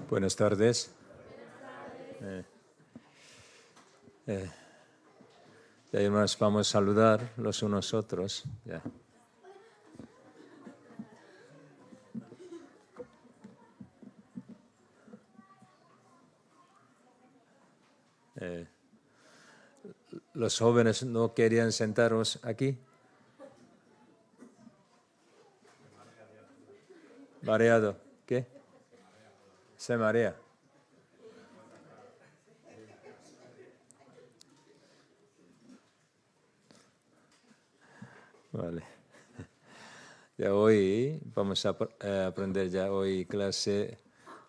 Buenas tardes. Ya hermanos, vamos a saludar los unos a otros. Ya. Los jóvenes no querían sentaros aquí. Mareado. ¿Qué? Se marea. Vale. Ya hoy vamos a aprender ya hoy clase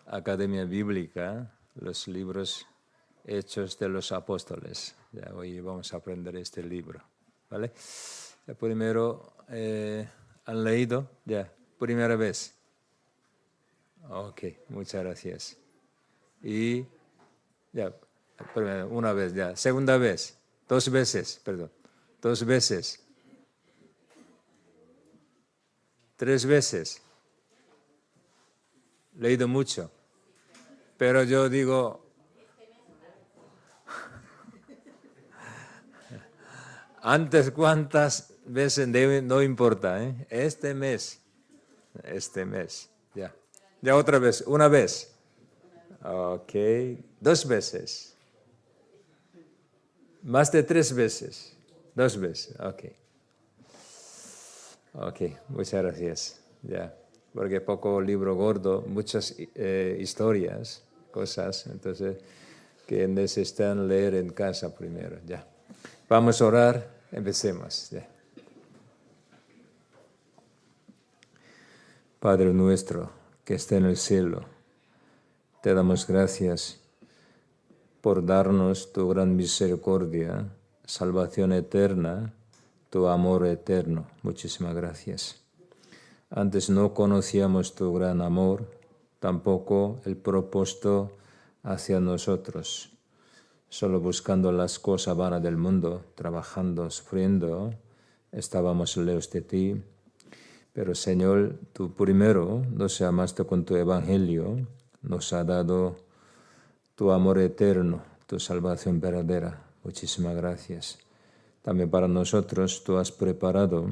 Academia Bíblica, los libros Hechos de los Apóstoles. Ya hoy vamos a aprender este libro, ¿vale? Ya primero, ¿han leído? Ya, primera vez. Ok, muchas gracias. Y ya, primero, una vez ya. Segunda vez, 2 veces, perdón. 2 veces. 3 veces. Leído mucho. Pero yo digo, antes cuántas veces no importa, ¿eh? Este mes, ya. Ya otra vez, una vez. Ok, 2 veces. Más de 3 veces. 2 veces, ok. Ok, muchas gracias. Ya, porque poco libro gordo, muchas historias, cosas, entonces que necesitan leer en casa primero. Ya. Vamos a orar, empecemos. Ya. Padre nuestro que está en el cielo, te damos gracias por darnos tu gran misericordia, salvación eterna, tu amor eterno. Muchísimas gracias. Antes no conocíamos tu gran amor, tampoco el propósito hacia nosotros. Solo buscando las cosas vanas del mundo, trabajando, sufriendo, estábamos lejos de ti. Pero Señor, tú primero nos amaste con tu evangelio, nos ha dado tu amor eterno, tu salvación verdadera. Muchísimas gracias. También para nosotros tú has preparado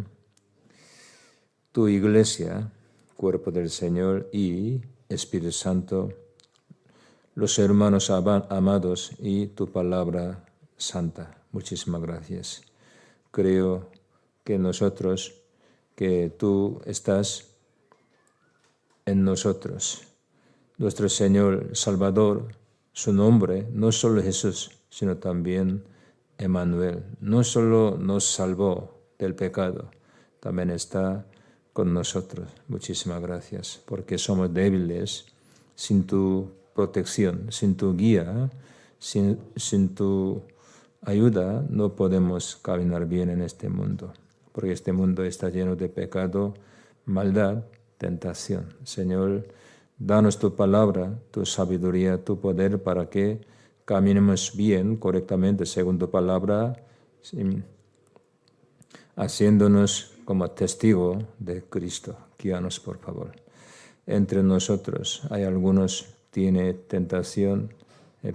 tu iglesia, cuerpo del Señor y Espíritu Santo, los hermanos amados y tu palabra santa. Muchísimas gracias. Creo que nosotros, que tú estás en nosotros. Nuestro Señor Salvador, su nombre, no solo Jesús, sino también Emmanuel. No solo nos salvó del pecado, también está con nosotros. Muchísimas gracias, porque somos débiles sin tu protección, sin tu guía, sin tu ayuda, no podemos caminar bien en este mundo, porque este mundo está lleno de pecado, maldad, tentación. Señor, danos tu palabra, tu sabiduría, tu poder para que caminemos bien, correctamente, según tu palabra, haciéndonos como testigo de Cristo. Guíanos, por favor. Entre nosotros hay algunos tiene tentación,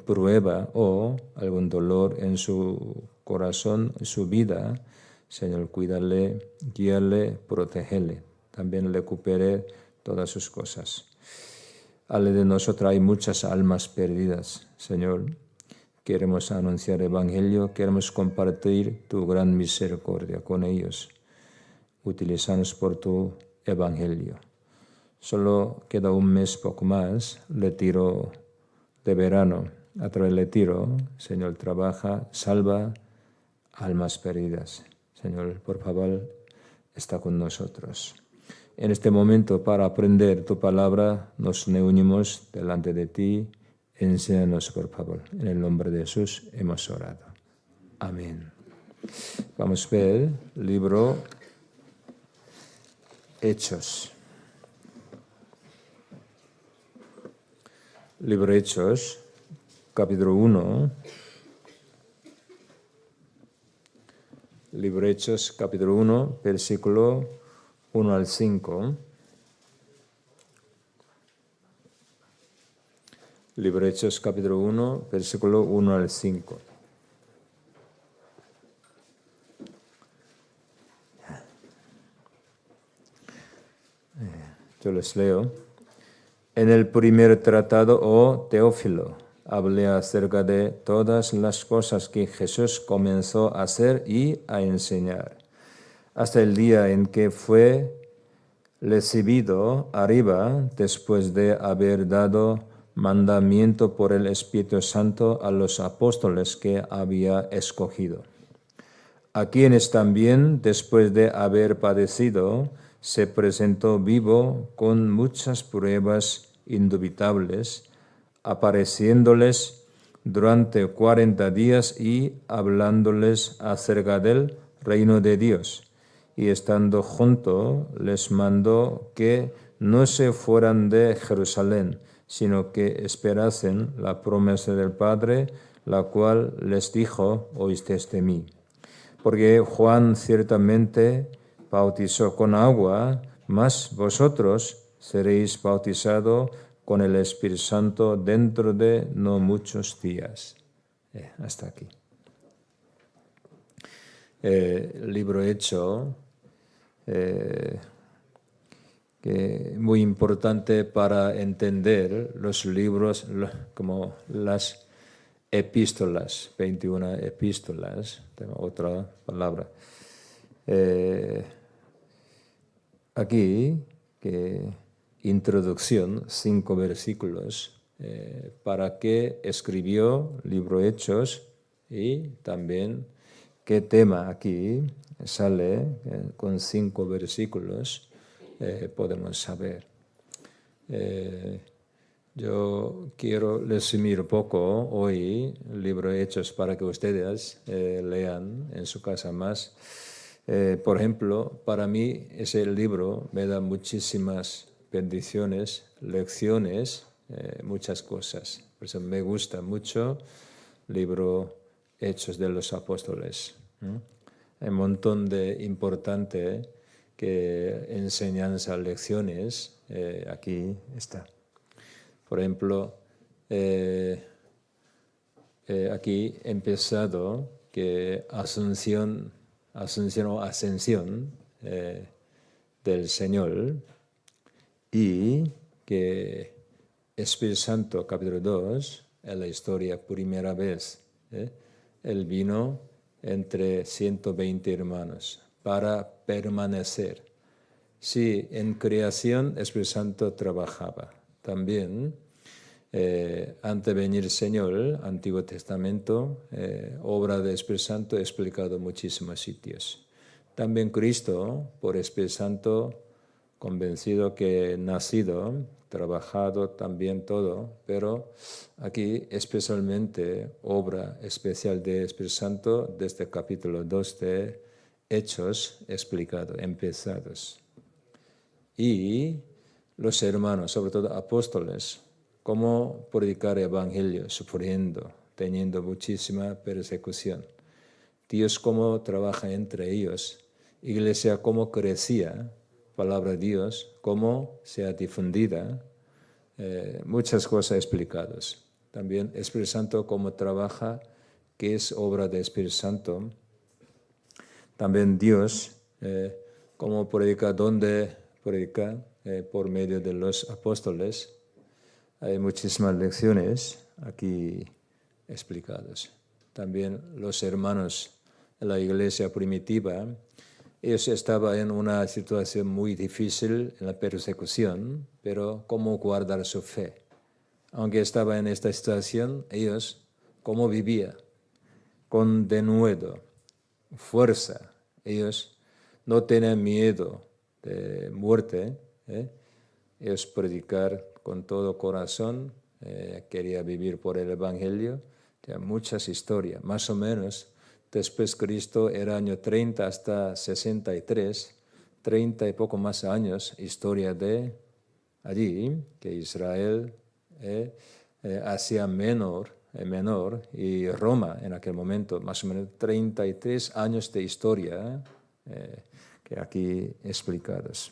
prueba o algún dolor en su corazón, en su vida. Señor, cuídale, guíale, protégele. También recupere todas sus cosas. Ale de nosotros hay muchas almas perdidas, Señor. Queremos anunciar el Evangelio, queremos compartir tu gran misericordia con ellos. Utilízanos por tu Evangelio. Solo queda un mes poco más, retiro de verano. A través del retiro, Señor, trabaja, salva almas perdidas. Señor, por favor, está con nosotros. En este momento, para aprender tu palabra, nos reunimos delante de ti. Enséñanos, por favor. En el nombre de Jesús hemos orado. Amén. Vamos a ver el libro Hechos. Libro Hechos, capítulo 1. Libro Hechos, capítulo 1, versículo 1 al 5. Libro de Hechos, capítulo 1, versículo 1 al 5. Yo les leo. En el primer tratado, oh Teófilo, hablé acerca de todas las cosas que Jesús comenzó a hacer y a enseñar, hasta el día en que fue recibido arriba, después de haber dado mandamiento por el Espíritu Santo a los apóstoles que había escogido, a quienes también, después de haber padecido, se presentó vivo con muchas pruebas indubitables, apareciéndoles durante 40 días y hablándoles acerca del reino de Dios. Y estando junto, les mandó que no se fueran de Jerusalén, sino que esperasen la promesa del Padre, la cual les dijo: oísteis de mí. Porque Juan ciertamente bautizó con agua, mas vosotros seréis bautizados con el Espíritu Santo dentro de no muchos días. Hasta aquí. Libro hecho, que muy importante para entender los libros como las epístolas, 21 epístolas, tengo otra palabra. Aquí, introducción, 5 versículos, para qué escribió libro Hechos y también qué tema aquí sale con 5 versículos, podemos saber. Yo quiero resumir un poco hoy el libro de Hechos para que ustedes lean en su casa más. Por ejemplo, para mí ese libro me da muchísimas bendiciones, lecciones, muchas cosas. Por eso me gusta mucho el libro Hechos de los Apóstoles. Hay un montón de importante enseñanza, lecciones, aquí está. Por ejemplo, aquí he empezado que ascensión o ascensión del Señor, y que Espíritu Santo, capítulo 2, en la historia primera vez, Él vino entre 120 hermanos para permanecer. Sí, en creación Espíritu Santo trabajaba. También, antes de venir el Señor, Antiguo Testamento, obra del Espíritu Santo, he explicado muchísimos sitios. También Cristo, por Espíritu Santo, convencido que nacido, trabajado también todo, pero aquí especialmente obra especial del Espíritu Santo desde el capítulo 2 de Hechos explicado, empezados. Y los hermanos, sobre todo apóstoles, cómo predicar el evangelio, sufriendo, teniendo muchísima persecución. Dios cómo trabaja entre ellos. Iglesia cómo crecía, palabra de Dios, cómo sea difundida, muchas cosas explicadas. También Espíritu Santo cómo trabaja, qué es obra del Espíritu Santo. También Dios, cómo predica, dónde predica, por medio de los apóstoles. Hay muchísimas lecciones aquí explicadas. También los hermanos de la iglesia primitiva, ellos estaban en una situación muy difícil en la persecución, pero cómo guardar su fe. Aunque estaba en esta situación, ellos cómo vivían, con denuedo, fuerza. Ellos no tenían miedo de muerte. Ellos predicar con todo corazón, quería vivir por el Evangelio. Hay muchas historias, más o menos. Después Cristo era año 30 hasta 63, 30 y poco más años, historia de allí, que Israel, Asia menor, y Roma en aquel momento, más o menos 33 años de historia que aquí explicados.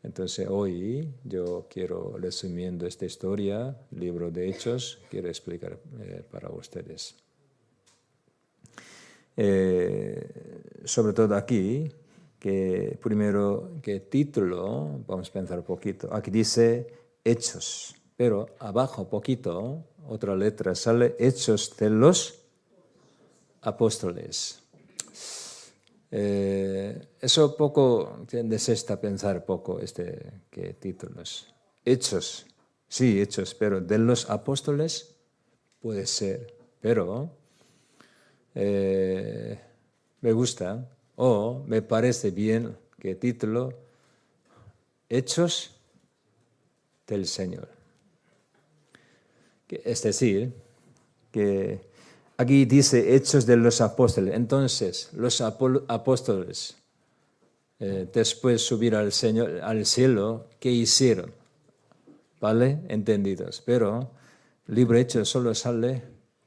Entonces hoy yo quiero, resumiendo esta historia, libro de Hechos, quiero explicar para ustedes. Sobre todo aquí, que primero, que título, vamos a pensar un poquito. Aquí dice Hechos, pero abajo poquito, otra letra sale Hechos de los Apóstoles. Eso poco desesta pensar poco que títulos. Hechos, sí, Hechos, pero de los apóstoles puede ser, pero me gusta o me parece bien que título Hechos del Señor. Es decir, que aquí dice Hechos de los Apóstoles. Entonces, los apóstoles, después de subir al cielo, ¿qué hicieron? ¿Vale? Entendidos. Pero libro Hechos solo sale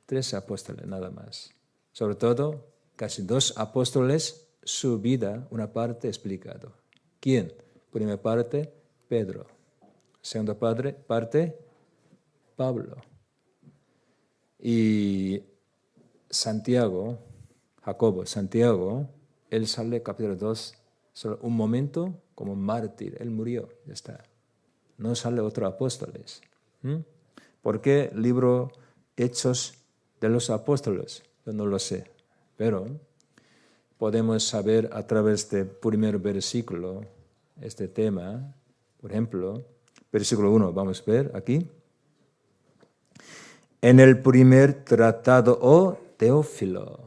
3 apóstoles, nada más. Sobre todo, casi 2 apóstoles, su vida, una parte explicado. ¿Quién? Primera parte, Pedro. Segunda parte, Pablo. Y Santiago, él sale capítulo 2, solo un momento como mártir, él murió, ya está. No sale otro apóstoles. ¿Por qué libro Hechos de los Apóstoles? Yo no lo sé, pero podemos saber a través del primer versículo este tema. Por ejemplo, versículo 1, vamos a ver aquí. En el primer tratado, Teófilo.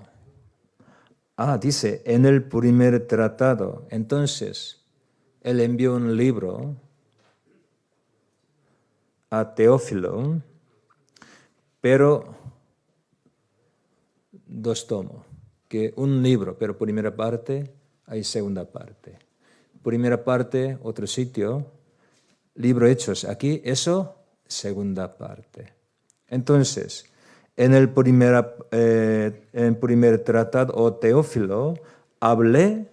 Dice, en el primer tratado. Entonces, él envió un libro a Teófilo, pero 2 tomos. Que un libro, pero primera parte, hay segunda parte. Primera parte, otro sitio, libro Hechos. Aquí, eso, segunda parte. Entonces, en el primer tratado, Teófilo, hablé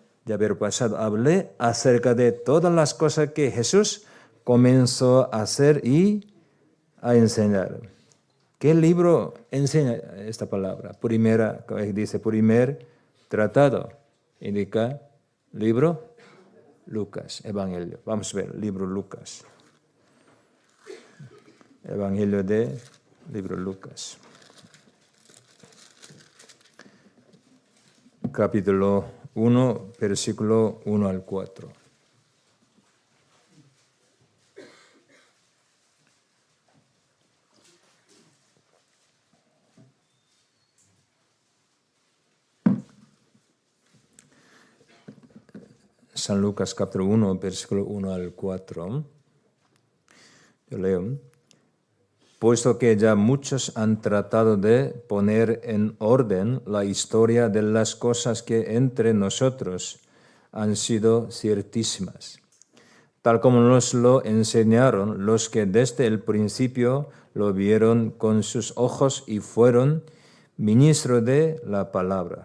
acerca de todas las cosas que Jesús comenzó a hacer y a enseñar. ¿Qué libro enseña esta palabra? Dice primer tratado, indica libro Lucas, Evangelio. Vamos a ver, libro Lucas. Evangelio de libro Lucas. Capítulo 1, versículo 1 al 4. San Lucas capítulo 1, versículo 1 al 4. Yo leo. Puesto que ya muchos han tratado de poner en orden la historia de las cosas que entre nosotros han sido ciertísimas, tal como nos lo enseñaron los que desde el principio lo vieron con sus ojos y fueron ministros de la palabra.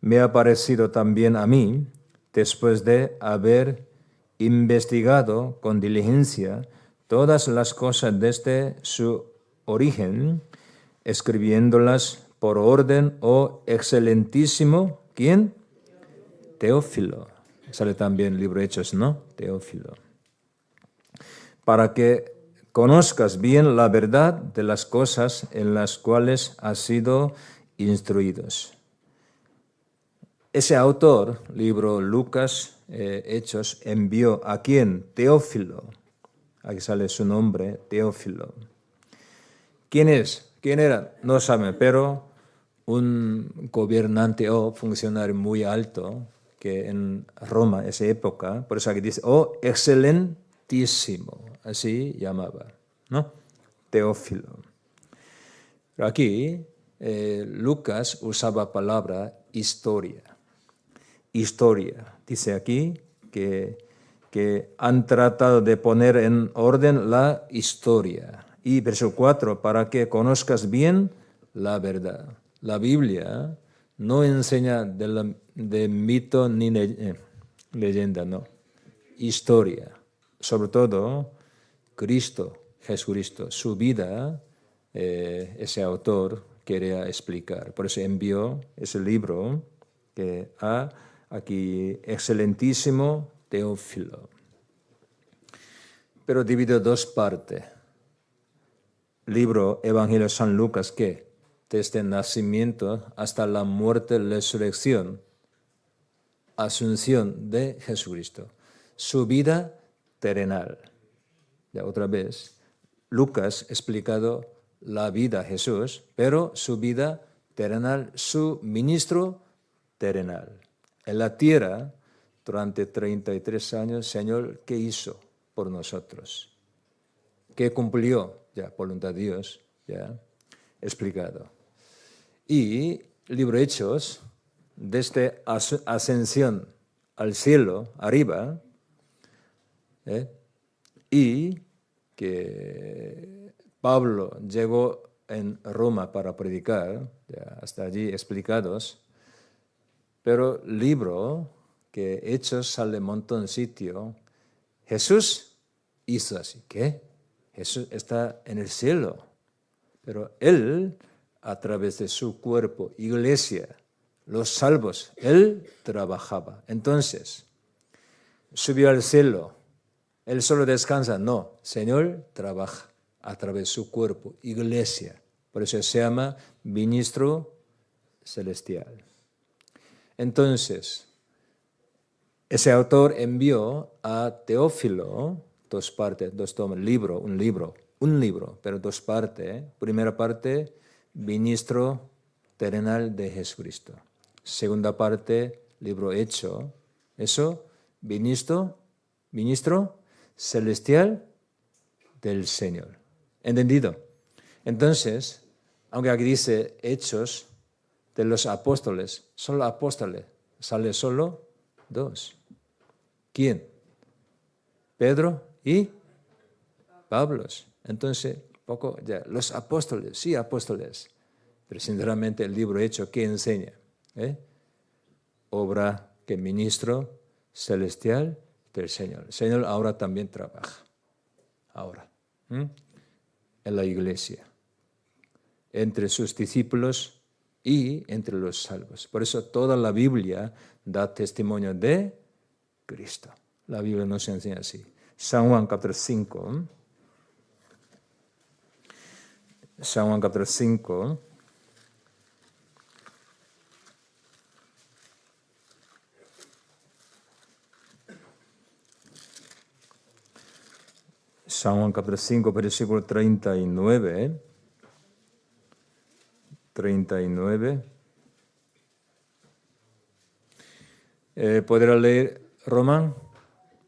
Me ha parecido también a mí, después de haber investigado con diligencia todas las cosas desde su origen, escribiéndolas por orden, excelentísimo, ¿quién? Teófilo. Sale también el libro Hechos, ¿no? Teófilo. Para que conozcas bien la verdad de las cosas en las cuales has sido instruidos. Ese autor, libro Lucas, Hechos, envió ¿a quién? Teófilo. Aquí sale su nombre, Teófilo. ¿Quién es? ¿Quién era? No saben, pero un gobernante o funcionario muy alto que en Roma, esa época, por eso aquí dice, excelentísimo, así llamaba, ¿no? Teófilo. Pero aquí Lucas usaba palabra historia. Historia. Dice aquí que han tratado de poner en orden la historia. Y verso 4, para que conozcas bien la verdad. La Biblia no enseña de mito ni leyenda, no. Historia. sobre todo Cristo, Jesucristo, su vida, ese autor quería explicar. Por eso envió ese libro que a aquí, excelentísimo Teófilo. Pero dividido en dos partes. Libro Evangelio de San Lucas, que desde el nacimiento hasta la muerte, resurrección, asunción de Jesucristo. Su vida terrenal. Ya otra vez, Lucas ha explicado la vida de Jesús, pero su vida terrenal, su ministro terrenal. En la tierra, durante 33 años, Señor, ¿qué hizo por nosotros? ¿Qué cumplió? Ya, voluntad de Dios, ya explicado. Y libro Hechos, desde ascensión al cielo, arriba, y que Pablo llegó en Roma para predicar, ya hasta allí explicados, pero libro que Hechos sale un montón de sitio, Jesús hizo así, ¿qué? Jesús está en el cielo, pero Él, a través de su cuerpo, iglesia, los salvos, Él trabajaba. Entonces, subió al cielo, Él solo descansa, no, Señor trabaja a través de su cuerpo, iglesia. Por eso se llama ministro celestial. Entonces, ese autor envió a Teófilo dos partes, dos tomos, un libro, pero dos partes. Primera parte, ministro terrenal de Jesucristo. Segunda parte, libro hecho. Eso, ministro celestial del Señor. ¿Entendido? Entonces, aunque aquí dice hechos de los apóstoles, solo apóstoles, sale solo dos. ¿Quién? Pedro y Pablo. Entonces, poco ya, los apóstoles, sí apóstoles, pero sinceramente el libro hecho, ¿qué enseña? Obra que ministro celestial del Señor. El Señor ahora también trabaja, ahora, en la iglesia, entre sus discípulos y entre los salvos. Por eso toda la Biblia da testimonio de Cristo. La Biblia nos enseña así. San Juan capítulo 5. San Juan capítulo 5. San Juan capítulo 5, versículo 39. 39. ¿Podrá leer Román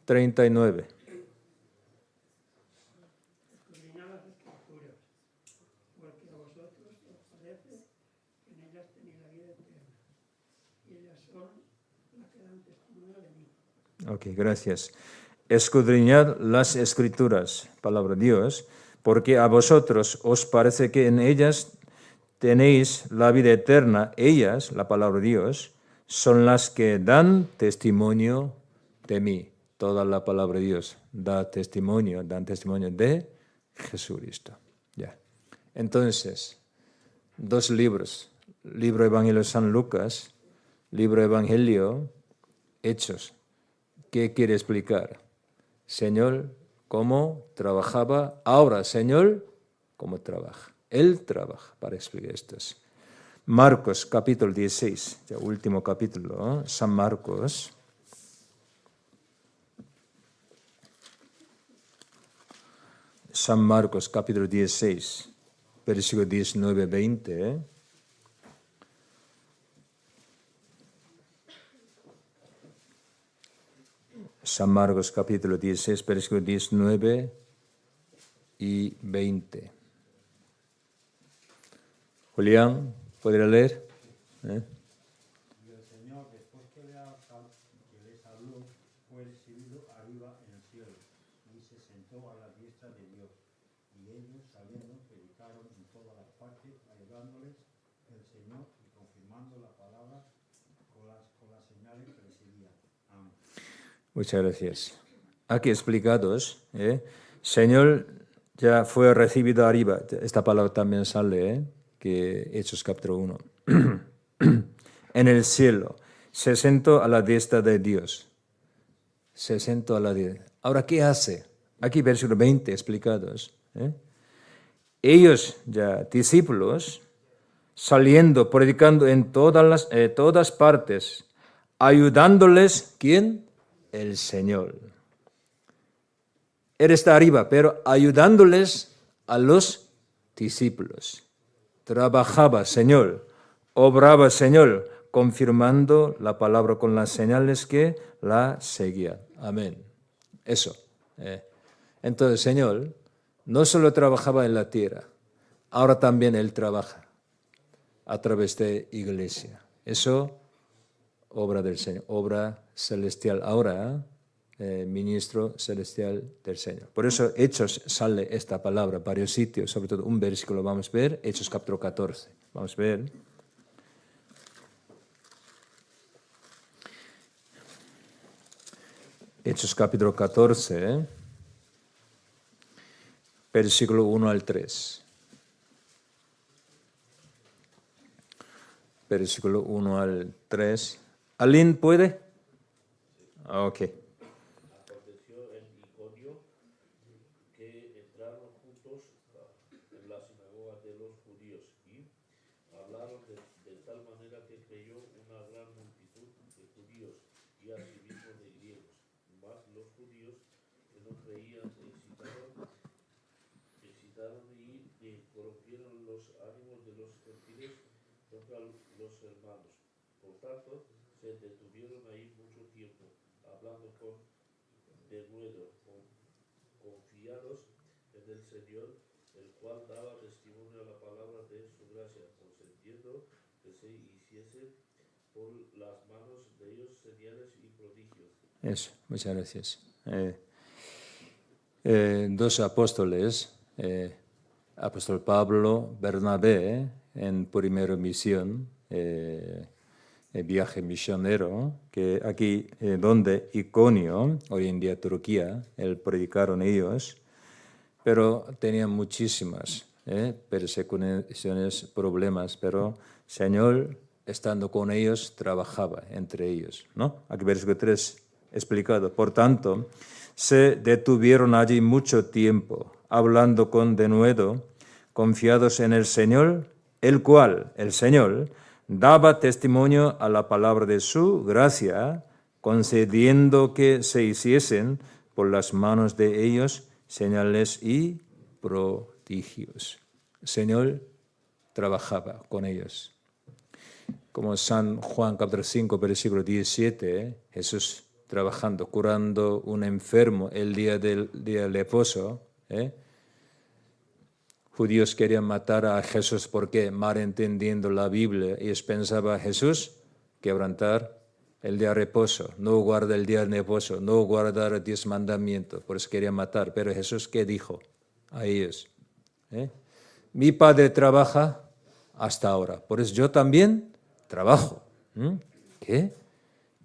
39? Escudriñad las Escrituras, porque a vosotros os parece que en ellas tenéis la vida eterna, y ellas son las que dan testimonio de mí. Ok, gracias. Escudriñad las Escrituras, palabra de Dios, porque a vosotros os parece que en ellas tenéis la vida eterna. Ellas, la palabra de Dios, son las que dan testimonio de mí. Toda la palabra de Dios dan testimonio de Jesucristo. Ya. Entonces, dos libros. Libro Evangelio de San Lucas, libro Evangelio Hechos. ¿Qué quiere explicar? Señor, ¿cómo trabajaba? Ahora, Señor, ¿cómo trabaja? Él trabaja para explicar esto. Marcos, capítulo 16, el último capítulo, San Marcos. San Marcos, capítulo 16, versículo 19-20. San Marcos, capítulo 16, versículo 19 y 20. Julián, ¿podría leer? Y el Señor, después que les habló, fue recibido arriba en el cielo, y se sentó a la diestra de Dios. Y ellos, saliendo, predicaron en todas las partes, ayudándoles el Señor y confirmando la palabra con las señales que recibían. Amén. Muchas gracias. aquí explicados, Señor ya fue recibido arriba. Esta palabra también sale, que Hechos capítulo 1. En el cielo, se sentó a la diestra de Dios. Se sentó a la diestra. Ahora, ¿qué hace? Aquí versículo 20 explicados. Ellos ya, discípulos, saliendo, predicando en todas partes, ayudándoles, ¿quién? El Señor. Él está arriba, pero ayudándoles a los discípulos. Trabajaba, Señor, obraba, Señor, confirmando la palabra con las señales que la seguían. Amén. Eso. Entonces, Señor no solo trabajaba en la tierra, ahora también Él trabaja a través de iglesia. Eso, obra del Señor, obra celestial. Ahora, ministro celestial del Señor. Por eso, Hechos sale esta palabra, varios sitios, sobre todo un versículo vamos a ver, Hechos capítulo 14. Vamos a ver. Hechos capítulo 14, versículo 1 al 3. Versículo 1 al 3. ¿Alguien puede? Ok. Aconteció en Iconio que entraron juntos en la sinagoga de los judíos y hablaron de tal manera que creyó una gran multitud de judíos y asimismo de griegos. Mas los judíos que no creían excitaron y corrompieron los ánimos de los gentiles contra los hermanos. Por tanto, se detuvieron ahí mucho tiempo, hablando con denuedo, confiados en el Señor, el cual daba testimonio a la palabra de su gracia, consentiendo que se hiciesen por las manos de ellos señales y prodigios. Eso, muchas gracias. Dos apóstoles, apóstol Pablo, Bernabé, en primera misión, viaje misionero, que aquí, donde Iconio, hoy en día Turquía, predicaron ellos, pero tenían muchísimas persecuciones, problemas, pero Señor, estando con ellos, trabajaba entre ellos, ¿no? Aquí versículo 3 explicado. Por tanto, se detuvieron allí mucho tiempo, hablando con denuedo, confiados en el Señor, el cual, el Señor, daba testimonio a la palabra de su gracia, concediendo que se hiciesen por las manos de ellos señales y prodigios. El Señor trabajaba con ellos. Como San Juan capítulo 5, versículo 17, Jesús trabajando, curando un enfermo el día del leproso. Judíos querían matar a Jesús porque mal entendiendo la Biblia, ellos pensaban Jesús quebrantar el día de reposo, no guarda el día de reposo, no guardar los 10 mandamientos, por eso querían matar. Pero Jesús, ¿qué dijo a ellos? Mi Padre trabaja hasta ahora, por eso yo también trabajo. ¿Qué?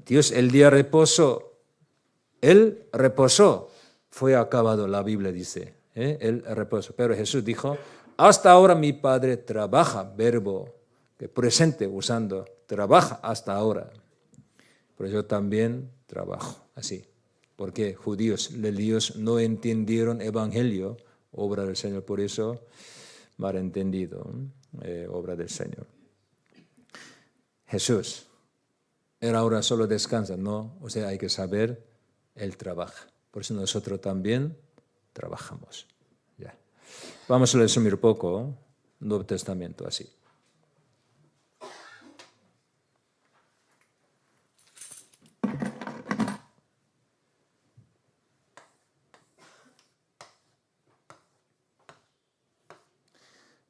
Dios el día de reposo, Él reposó, fue acabado, la Biblia dice, el reposo. Pero Jesús dijo, hasta ahora mi Padre trabaja, verbo presente usando, trabaja hasta ahora. Pero yo también trabajo así, porque judíos no entendieron evangelio, obra del Señor, por eso malentendido, obra del Señor. Jesús, Él ahora solo descansa, no, o sea, hay que saber, Él trabaja. Por eso nosotros también trabajamos. Ya. Vamos a resumir un poco Nuevo Testamento así.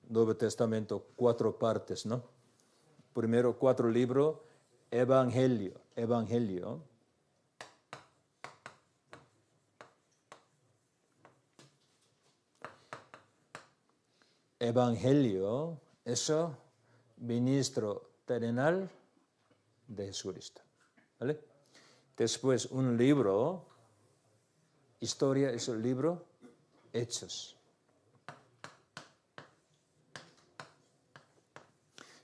Nuevo Testamento, 4 partes, ¿no? Primero 4 libros, Evangelio. Evangelio, eso, ministro terrenal de Jesucristo. ¿Vale? Después un libro, historia es el libro Hechos.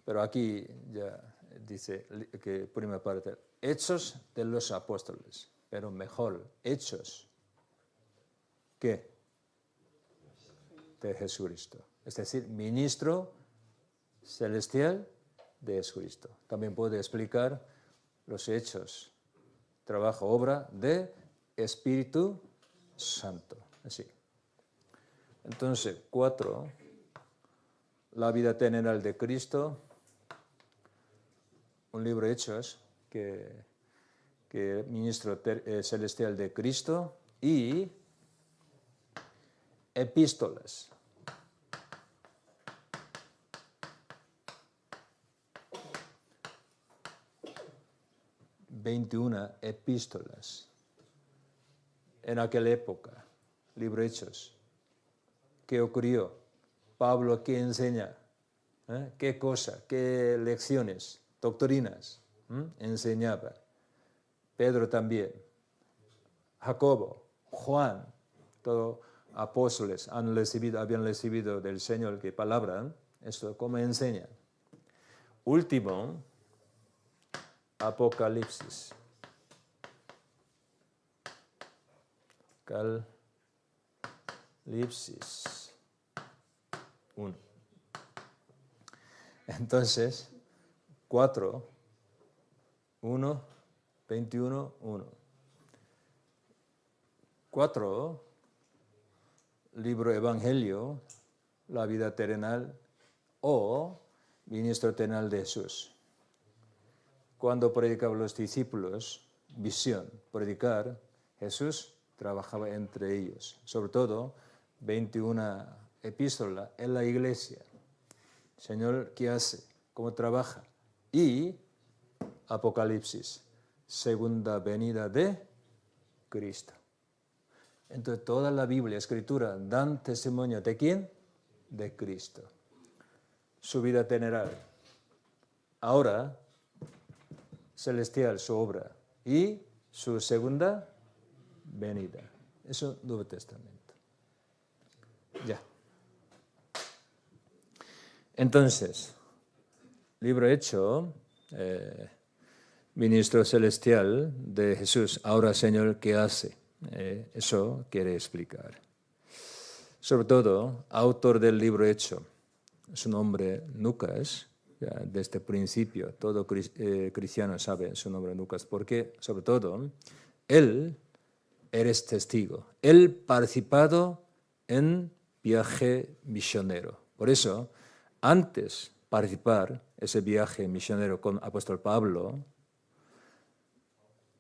Pero aquí ya dice que primera parte, Hechos de los Apóstoles, pero mejor, Hechos ¿qué? De Jesucristo. Es decir, ministro celestial de Jesucristo. También puede explicar los hechos, trabajo, obra de Espíritu Santo. Así. Entonces, 4, la vida terrenal de Cristo, un libro de Hechos que ministro celestial de Cristo y epístolas. ...21 epístolas en aquella época, libro de Hechos. ¿Qué ocurrió? Pablo, ¿qué enseña? ¿Qué cosa? ¿Qué lecciones? Doctrinas enseñaba. Pedro también. Jacobo, Juan, todos apóstoles habían recibido del Señor qué palabra. Esto, ¿cómo enseñan? Último, Apocalipsis. Apocalipsis 1. Entonces, 4, 1, 21, 1. 4, libro Evangelio, la vida terrenal o ministro terrenal de Jesús. Cuando predicaban los discípulos, visión, predicar, Jesús trabajaba entre ellos. Sobre todo, 21 epístolas en la iglesia. Señor, ¿qué hace? ¿Cómo trabaja? Y Apocalipsis, segunda venida de Cristo. Entonces, toda la Biblia, Escritura, dan testimonio ¿de quién? De Cristo. Su vida terrenal. Ahora, celestial, su obra. Y su segunda venida. Eso, Nuevo Testamento. Ya. Entonces, libro hecho, ministro celestial de Jesús. Ahora, Señor, ¿qué hace? Eso quiere explicar. Sobre todo, autor del libro hecho, su nombre Lucas, desde el principio, todo cristiano sabe su nombre Lucas, porque, sobre todo, él eres testigo. Él participado en viaje misionero. Por eso, antes de participar ese viaje misionero con el apóstol Pablo,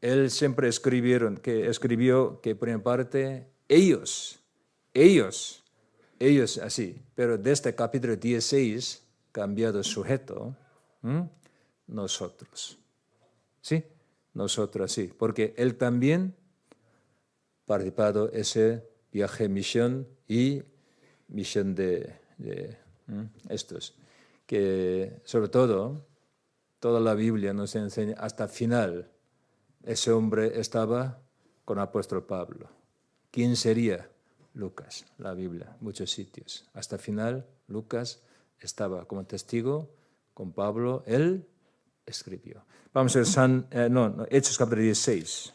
él siempre escribió que por una parte, ellos, así, pero desde el capítulo 16, cambiado sujeto, nosotros. ¿Sí? Nosotros, sí, porque él también participado ese viaje misión y misión de estos, que sobre todo, toda la Biblia nos enseña hasta el final. Ese hombre estaba con el apóstol Pablo. ¿Quién sería? Lucas, la Biblia, muchos sitios. Hasta el final, Lucas estaba como testigo con Pablo. Él escribió. Vamos a ver Hechos capítulo 16.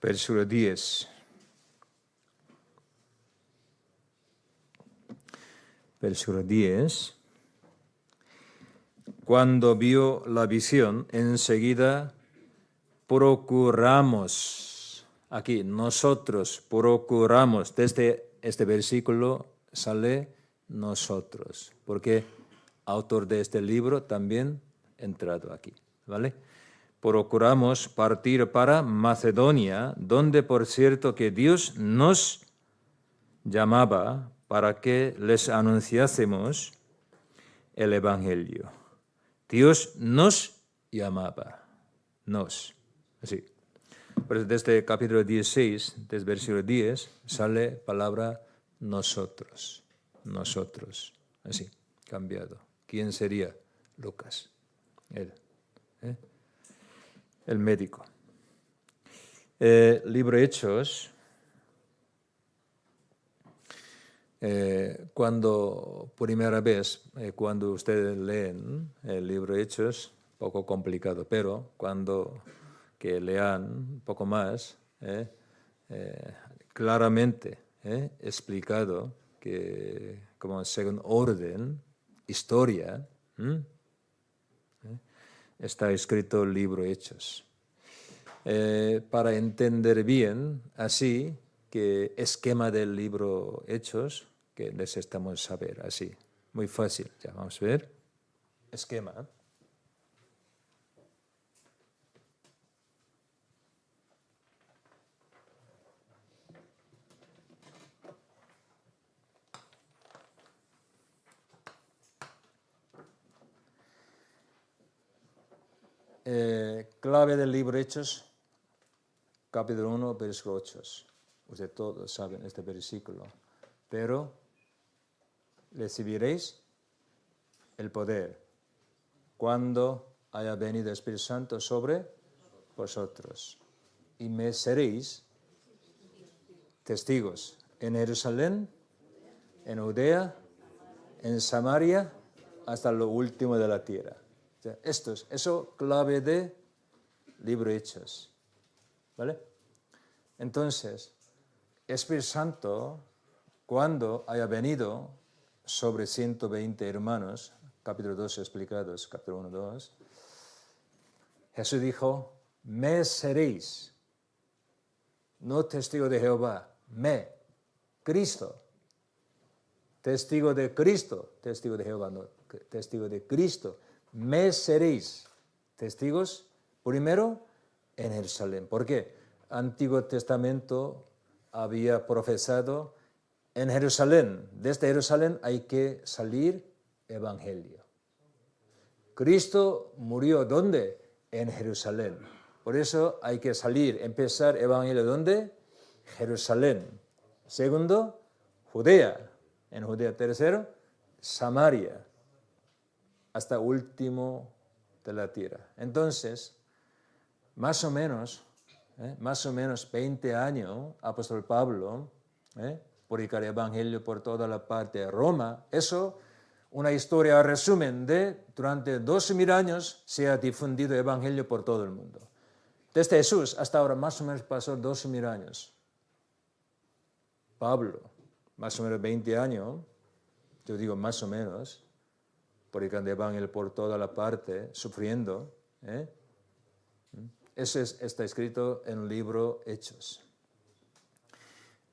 Versículo 10. Versículo 10. Cuando vio la visión, enseguida procuramos. Aquí, nosotros procuramos. Desde este versículo sale nosotros. Porque autor de este libro también entrado aquí. ¿Vale? Procuramos partir para Macedonia, donde por cierto que Dios nos llamaba para que les anunciásemos el Evangelio. Dios nos llamaba. Nos. Así. Pues desde el capítulo 16, desde el versículo 10, sale palabra nosotros. Nosotros. Así. cambiado. ¿Quién sería? Lucas, él, el médico. Libro Hechos, cuando primera vez, cuando ustedes leen el libro Hechos, poco complicado, pero cuando que lean un poco más, claramente explicado que como según orden, historia, está escrito el libro Hechos. Para entender bien, así, que esquema del libro Hechos, que necesitamos saber, así, muy fácil, ya vamos a ver, esquema. Clave del libro Hechos, capítulo 1, versículo 8. Ustedes todos saben este versículo. Pero recibiréis el poder cuando haya venido el Espíritu Santo sobre vosotros. Y me seréis testigos en Jerusalén, en Judea, en Samaria, hasta lo último de la tierra. O sea, eso clave de libro Hechos. ¿Vale? Entonces, Espíritu Santo, cuando haya venido sobre 120 hermanos, capítulo 2 explicados, capítulo 1, 2, Jesús dijo, me seréis, no testigo de Jehová, Cristo, testigo de Cristo, testigo de Jehová, no, testigo de Cristo, me seréis testigos, primero, en Jerusalén. ¿Por qué? Antiguo Testamento había profesado en Jerusalén. Desde Jerusalén hay que salir evangelio. Cristo murió ¿dónde? En Jerusalén. Por eso hay que salir, empezar evangelio ¿dónde? Jerusalén. Segundo, Judea. En Judea. Tercero, Samaria. Hasta último de la tierra. Entonces, más o menos 20 años, apóstol Pablo, predicar el evangelio por toda la parte de Roma. Eso, una historia resumen de durante 12.000 años se ha difundido el evangelio por todo el mundo. Desde Jesús hasta ahora más o menos pasó 12.000 años. Pablo, más o menos 20 años, yo digo más o menos, predicando el evangelio por toda la parte, sufriendo. Eso está escrito en el libro Hechos.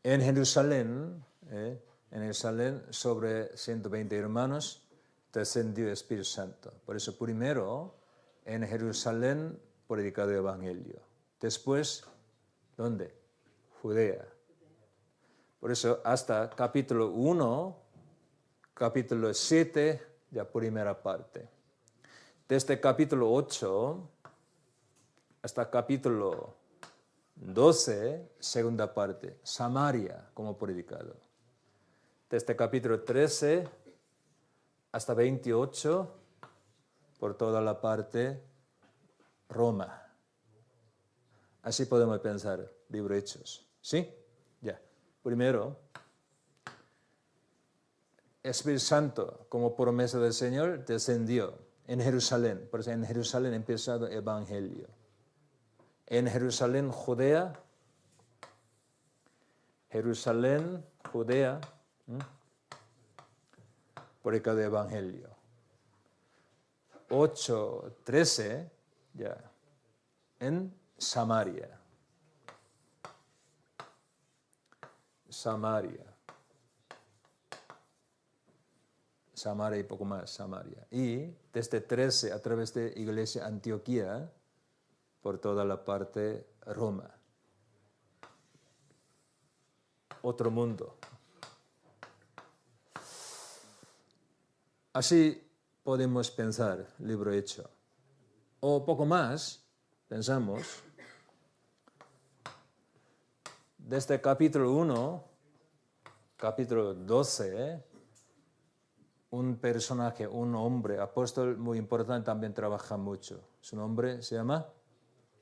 En Jerusalén, sobre 120 hermanos, descendió el Espíritu Santo. Por eso primero, en Jerusalén, predicado el evangelio. Después, ¿dónde? Judea. Por eso hasta capítulo 1, capítulo 7, ya primera parte. Desde capítulo 8 hasta capítulo 12, segunda parte, Samaria como predicado. Desde capítulo 13 hasta 28, por toda la parte, Roma. Así podemos pensar, libro Hechos. ¿Sí? Ya. Primero, Espíritu Santo, como promesa del Señor, descendió en Jerusalén. Por eso en Jerusalén ha empezado el evangelio. En Jerusalén, Judea, predicado el evangelio. 8:13, ya, en Samaria. Samaria y poco más, Samaria. Y desde 13, a través de Iglesia Antioquía, por toda la parte Roma. Otro mundo. Así podemos pensar, libro Hecho. O poco más, pensamos, desde capítulo 1, capítulo 12, un personaje, un hombre, apóstol muy importante, también trabaja mucho. Su nombre se llama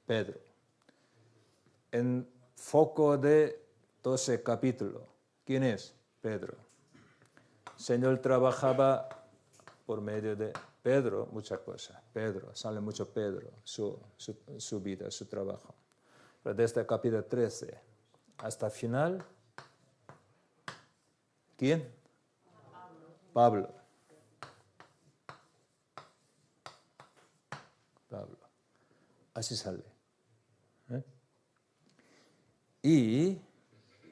Pedro. En foco de 12 capítulos. ¿Quién es? Pedro. El Señor trabajaba por medio de Pedro, muchas cosas. Pedro, sale mucho Pedro, su vida, su trabajo. Pero desde el capítulo 13 hasta el final, ¿quién? Pablo. Así sale. Y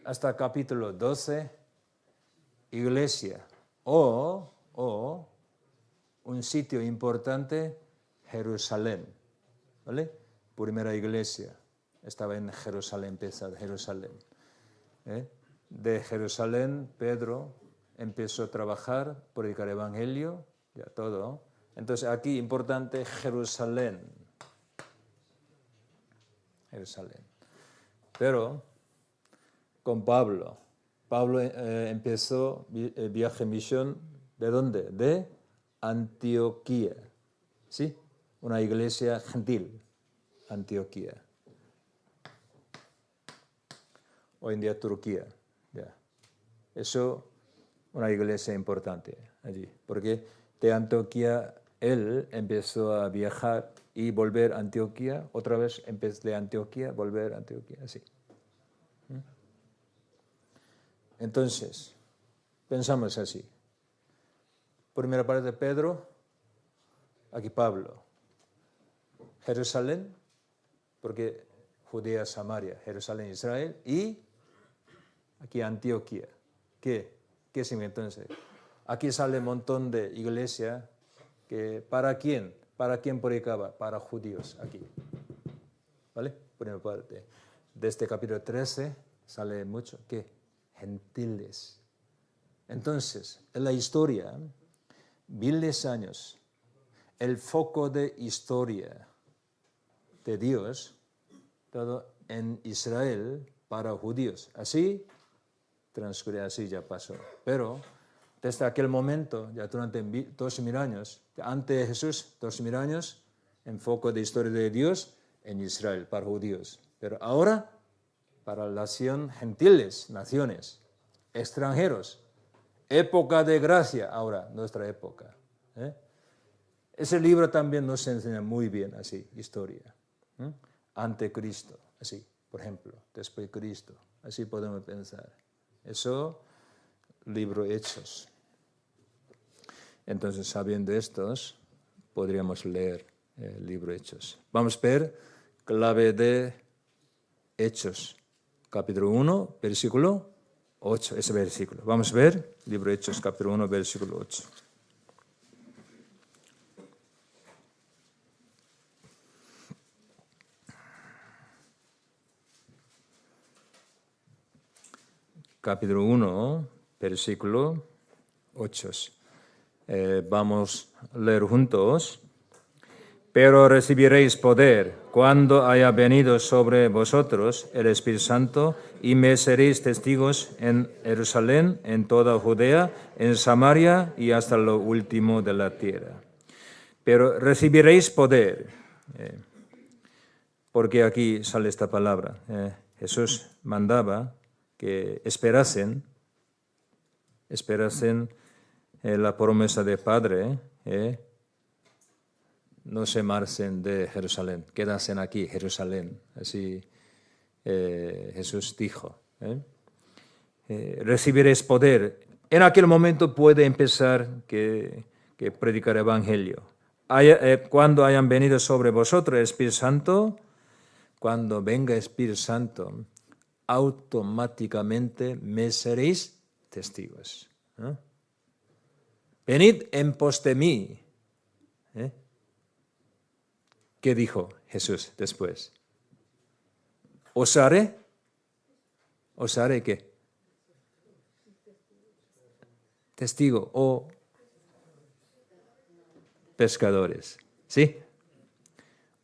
hasta el capítulo 12, iglesia o un sitio importante, Jerusalén. ¿Vale? Primera iglesia estaba en Jerusalén, empezó Jerusalén. De Jerusalén, Pedro empezó a trabajar, predicar el evangelio, ya todo. Entonces aquí importante Jerusalén. Pero con Pablo empezó el viaje misión, ¿de dónde? De Antioquía, ¿sí? Una iglesia gentil, Antioquía. Hoy en día Turquía, ya. Eso, una iglesia importante allí, porque de Antioquía él empezó a viajar y volver a Antioquía, otra vez de Antioquía, volver a Antioquía, así. Entonces, pensamos así. Primera parte de Pedro, aquí Pablo. Jerusalén, porque Judea, Samaria, Jerusalén, Israel, y aquí Antioquía. ¿Qué significa entonces? Aquí sale un montón de iglesias que ¿para quién? ¿Para quién predicaba? Para judíos aquí. ¿Vale? Primera parte. Desde el capítulo 13 sale mucho. ¿Qué? Gentiles. Entonces, en la historia, miles de años, el foco de historia de Dios, todo en Israel para judíos. Así transcurrió, así ya pasó. Pero desde aquel momento, ya durante 2000 años, antes de Jesús, 2000 años, en foco de historia de Dios en Israel, para judíos. Pero ahora, para la nación, gentiles, naciones, extranjeros. Época de gracia, ahora, nuestra época. Ese libro también nos enseña muy bien así, historia. Ante Cristo, así, por ejemplo, después de Cristo. Así podemos pensar. Eso, libro Hechos. Entonces, sabiendo estos, podríamos leer el libro Hechos. Vamos a ver clave de Hechos, capítulo 1, versículo 8, ese versículo. Vamos a ver, libro Hechos, capítulo 1, versículo 8. Capítulo 1, versículo 8. Vamos a leer juntos. Pero recibiréis poder cuando haya venido sobre vosotros el Espíritu Santo y me seréis testigos en Jerusalén, en toda Judea, en Samaria y hasta lo último de la tierra. Pero recibiréis poder, porque aquí sale esta palabra. Jesús mandaba que esperasen la promesa del Padre, no se marchen de Jerusalén, quédense aquí, Jerusalén. Así Jesús dijo. Recibiréis poder. En aquel momento puede empezar que predicar el Evangelio. Cuando hayan venido sobre vosotros el Espíritu Santo, cuando venga el Espíritu Santo, automáticamente me seréis testigos. Venid en pos de mí. ¿Qué dijo Jesús después? ¿Os haré qué? Testigo o pescadores. ¿Sí?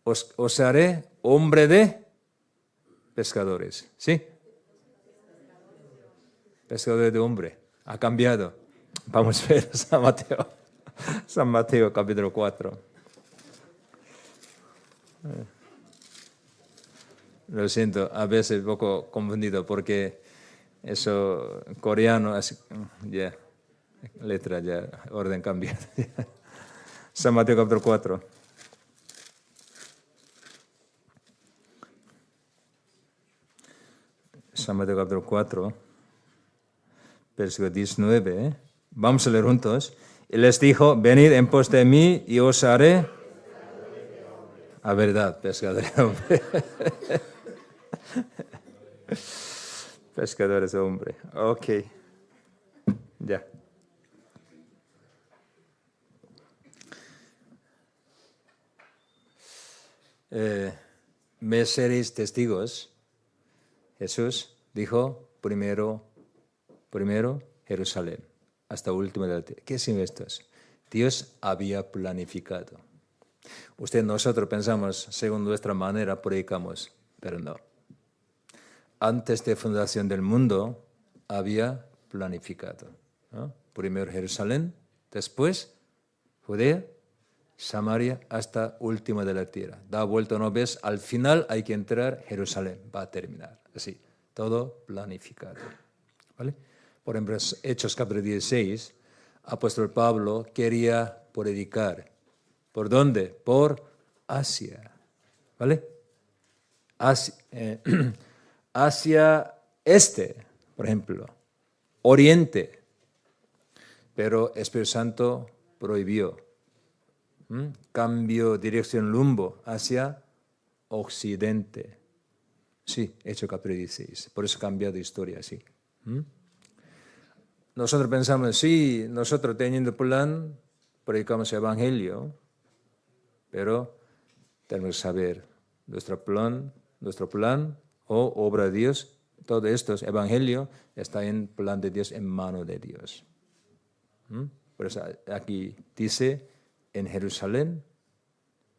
Os haré hombre de pescadores. ¿Sí? Pescador de hombre. Ha cambiado. Vamos a ver San Mateo capítulo 4. Lo siento, a veces un poco confundido porque eso coreano, ya, letra ya, orden cambiada. San Mateo capítulo 4. San Mateo capítulo 4, versículo 19. Vamos a leer juntos. Y les dijo, venid en pos de mí y os haré a verdad, pescadores de hombre. Pescadores de hombre. Ok. Ya. Me seréis testigos. Jesús dijo primero Jerusalén, hasta último de la tierra. ¿Qué significa esto? Dios había planificado. Nosotros pensamos, según nuestra manera, predicamos, pero no. Antes de fundación del mundo, había planificado, ¿no? Primero Jerusalén, después Judea, Samaria, hasta último de la tierra. Da vuelta una vez, al final hay que entrar Jerusalén, va a terminar. Así, todo planificado. ¿Vale? Por ejemplo, Hechos capítulo 16, apóstol Pablo quería predicar. ¿Por dónde? Por Asia. ¿Vale? Asia este, por ejemplo. Oriente. Pero Espíritu Santo prohibió. Cambio dirección rumbo hacia occidente. Sí, Hechos capítulo 16. Por eso cambia de historia, sí. Nosotros pensamos, sí, nosotros teniendo plan, predicamos el Evangelio, pero tenemos que saber nuestro plan o obra de Dios, todo esto, Evangelio, está en plan de Dios, en mano de Dios. Por eso aquí dice, en Jerusalén,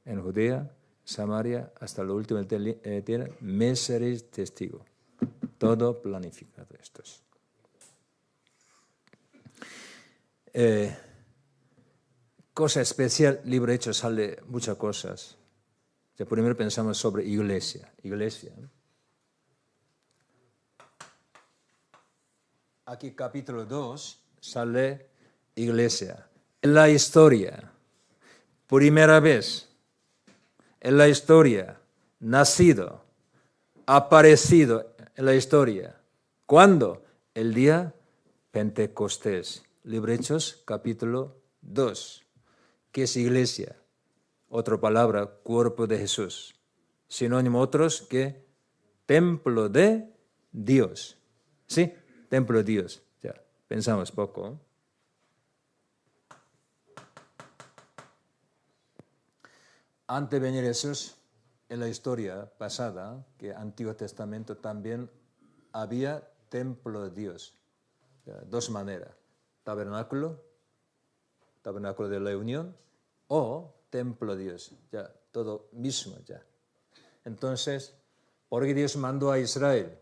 en Judea, Samaria, hasta lo último de tierra, me seréis testigo. Todo planificado estos. Cosa especial, libro de Hechos sale muchas cosas. Primero pensamos sobre iglesia. Aquí capítulo 2 sale iglesia. En la historia, primera vez, en la historia, nacido, aparecido en la historia. ¿Cuándo? El día Pentecostés. Libro de Hechos, capítulo 2. ¿Qué es iglesia? Otra palabra, cuerpo de Jesús. Sinónimo otros que templo de Dios. ¿Sí? Templo de Dios. Ya, pensamos poco. Antes de venir Jesús, en la historia pasada, que Antiguo Testamento también había templo de Dios. Ya, dos maneras. Tabernáculo de la unión, o templo de Dios, ya, todo mismo ya. Entonces, ¿por qué Dios mandó a Israel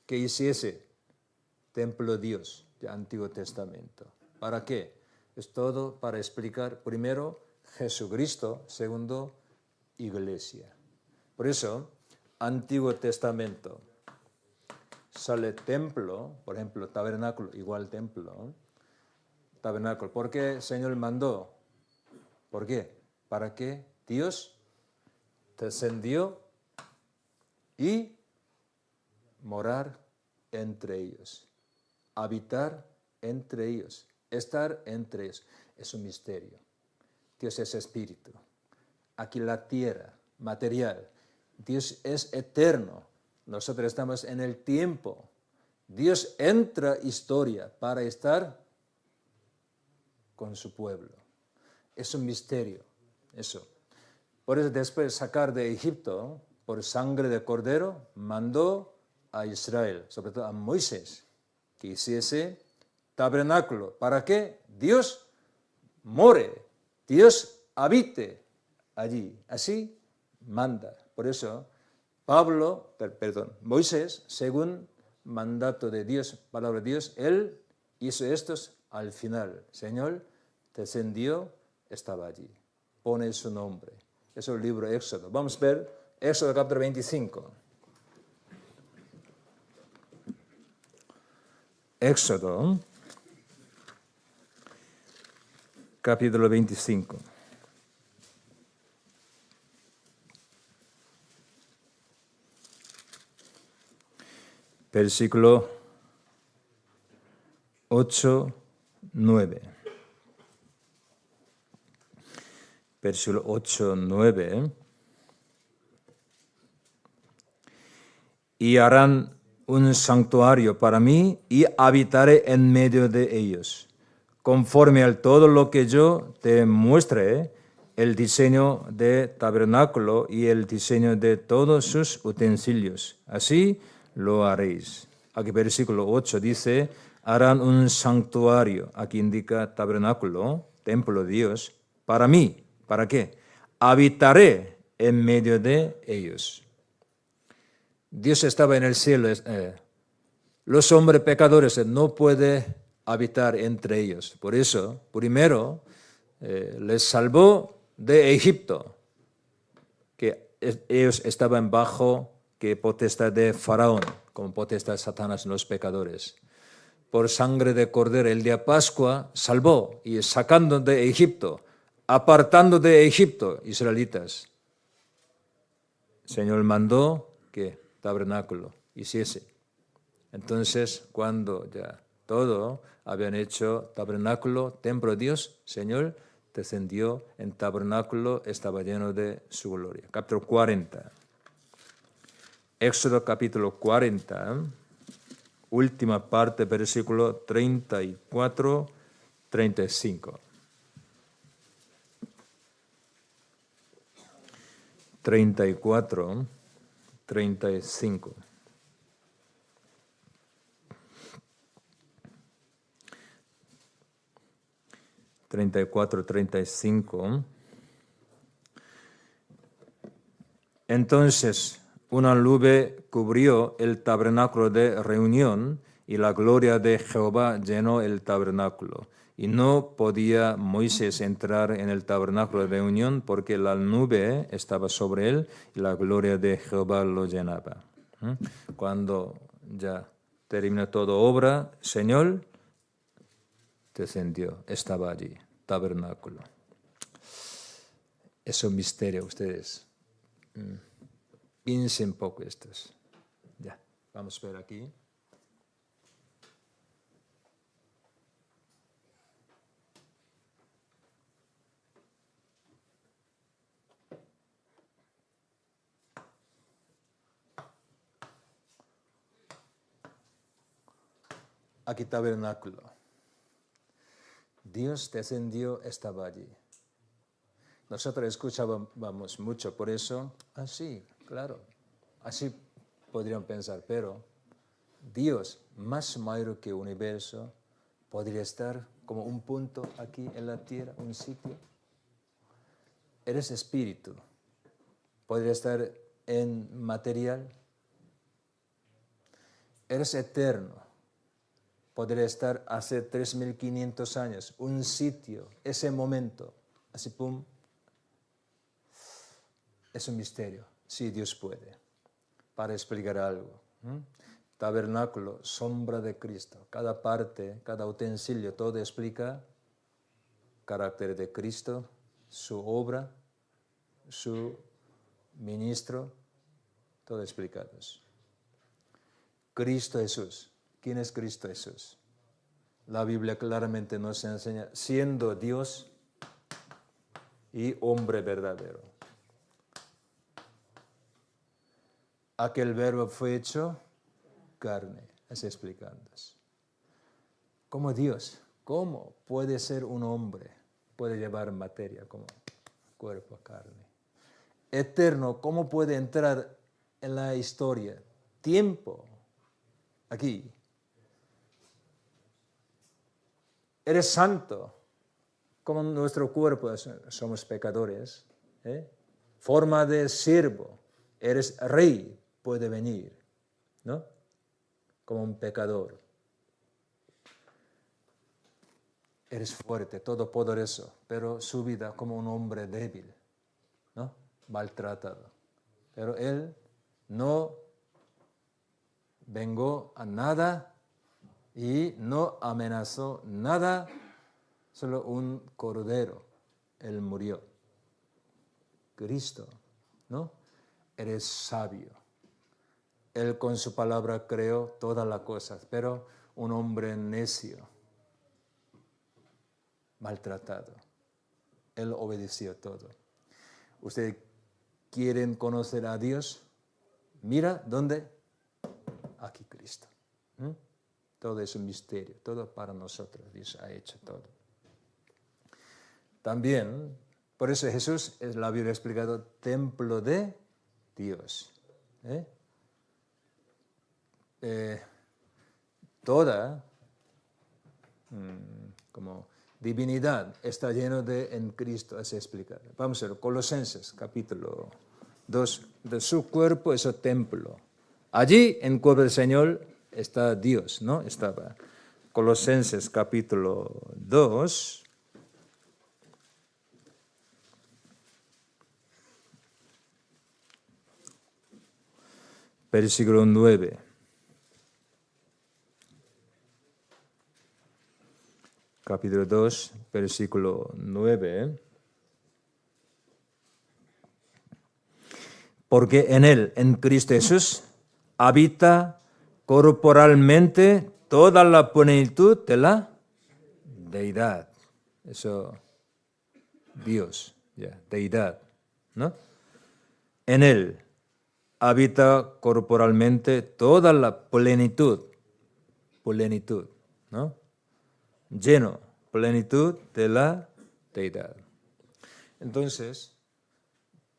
que hiciese templo de Dios, ya Antiguo Testamento? ¿Para qué? Es todo para explicar, primero, Jesucristo, segundo, iglesia. Por eso, Antiguo Testamento, sale templo, por ejemplo, tabernáculo, igual templo, tabernáculo. ¿Por qué el Señor mandó? ¿Por qué? Para que Dios descendió y morar entre ellos, habitar entre ellos, estar entre ellos. Es un misterio. Dios es espíritu. Aquí la tierra, material. Dios es eterno. Nosotros estamos en el tiempo. Dios entra historia para estar con su pueblo. Es un misterio, eso. Por eso después de sacar de Egipto, por sangre de cordero, mandó a Israel, sobre todo a Moisés, que hiciese tabernáculo. ¿Para qué? Dios more, Dios habite allí. Así manda. Por eso, Moisés, según mandato de Dios, palabra de Dios, él hizo estos al final, Señor, descendió, estaba allí. Pone su nombre. Es el libro de Éxodo. Vamos a ver Éxodo capítulo 25. Éxodo capítulo 25. Versículo 8, 9. Versículo 8, 9. Y harán un santuario para mí y habitaré en medio de ellos. Conforme a todo lo que yo te muestre, el diseño de tabernáculo y el diseño de todos sus utensilios. Así lo haréis. Aquí versículo 8 dice, harán un santuario. Aquí indica tabernáculo, templo de Dios, para mí. ¿Para qué? Habitaré en medio de ellos. Dios estaba en el cielo. Los hombres pecadores no pueden habitar entre ellos. Por eso, primero, les salvó de Egipto, que ellos estaban bajo potestad de Faraón, como potestad de Satanás, los pecadores. Por sangre de cordero, el día de Pascua, salvó y sacando de Egipto, apartando de Egipto, israelitas. El Señor mandó que tabernáculo hiciese. Entonces, cuando ya todo habían hecho tabernáculo, templo de Dios, Señor descendió en tabernáculo, estaba lleno de su gloria. Capítulo 40. Éxodo capítulo 40, última parte, versículo 34, 35. 34, 35. Entonces una nube cubrió el tabernáculo de reunión y la gloria de Jehová llenó el tabernáculo. Y no podía Moisés entrar en el tabernáculo de reunión porque la nube estaba sobre él y la gloria de Jehová lo llenaba. Cuando ya terminó toda obra, Señor descendió, estaba allí, tabernáculo. Es un misterio, ustedes. Piensen un poco estos. Ya, vamos a ver aquí. Aquí tabernáculo. Dios descendió, estaba allí. Nosotros escuchábamos mucho, por eso, así, claro, así podrían pensar, pero Dios, más mayor que el universo, podría estar como un punto aquí en la tierra, un sitio. Eres espíritu, podría estar en material. Eres eterno, podría estar hace 3500 años, un sitio, ese momento, así pum. Es un misterio, si Dios puede, para explicar algo. Tabernáculo, sombra de Cristo. Cada parte, cada utensilio, todo explica carácter de Cristo, su obra, su ministro, todo explicado. Cristo Jesús. ¿Quién es Cristo Jesús? La Biblia claramente nos enseña, siendo Dios y hombre verdadero. Aquel verbo fue hecho carne, es explicando. Como Dios, ¿cómo puede ser un hombre? Puede llevar materia como cuerpo, carne. Eterno, ¿cómo puede entrar en la historia? Tiempo, aquí. Eres santo, como nuestro cuerpo, somos pecadores. Forma de siervo, eres rey. Puede venir, ¿no? Como un pecador. eres fuerte, todopoderoso, pero su vida como un hombre débil, ¿no? Maltratado. Pero él no vengó a nada y no amenazó nada, solo un cordero. Él murió. Cristo, ¿no? Eres sabio. Él con su palabra creó todas las cosas, pero un hombre necio, maltratado. Él obedeció todo. ¿Ustedes quieren conocer a Dios? Mira, ¿dónde? Aquí Cristo. Todo es un misterio, todo para nosotros. Dios ha hecho todo. También, por eso Jesús, la Biblia ha explicado, templo de Dios. Toda como divinidad está lleno de en Cristo, así explicado. Vamos a ver, Colosenses, capítulo 2, de su cuerpo es el templo. Allí, en el cuerpo del Señor, está Dios, ¿no? Estaba. Colosenses, capítulo 2. Versículo 9. Capítulo 2, versículo 9. Porque en Él, en Cristo Jesús, habita corporalmente toda la plenitud de la deidad. Eso, Dios, deidad, ¿no? En Él habita corporalmente toda la plenitud, ¿no? Lleno, plenitud de la deidad. Entonces,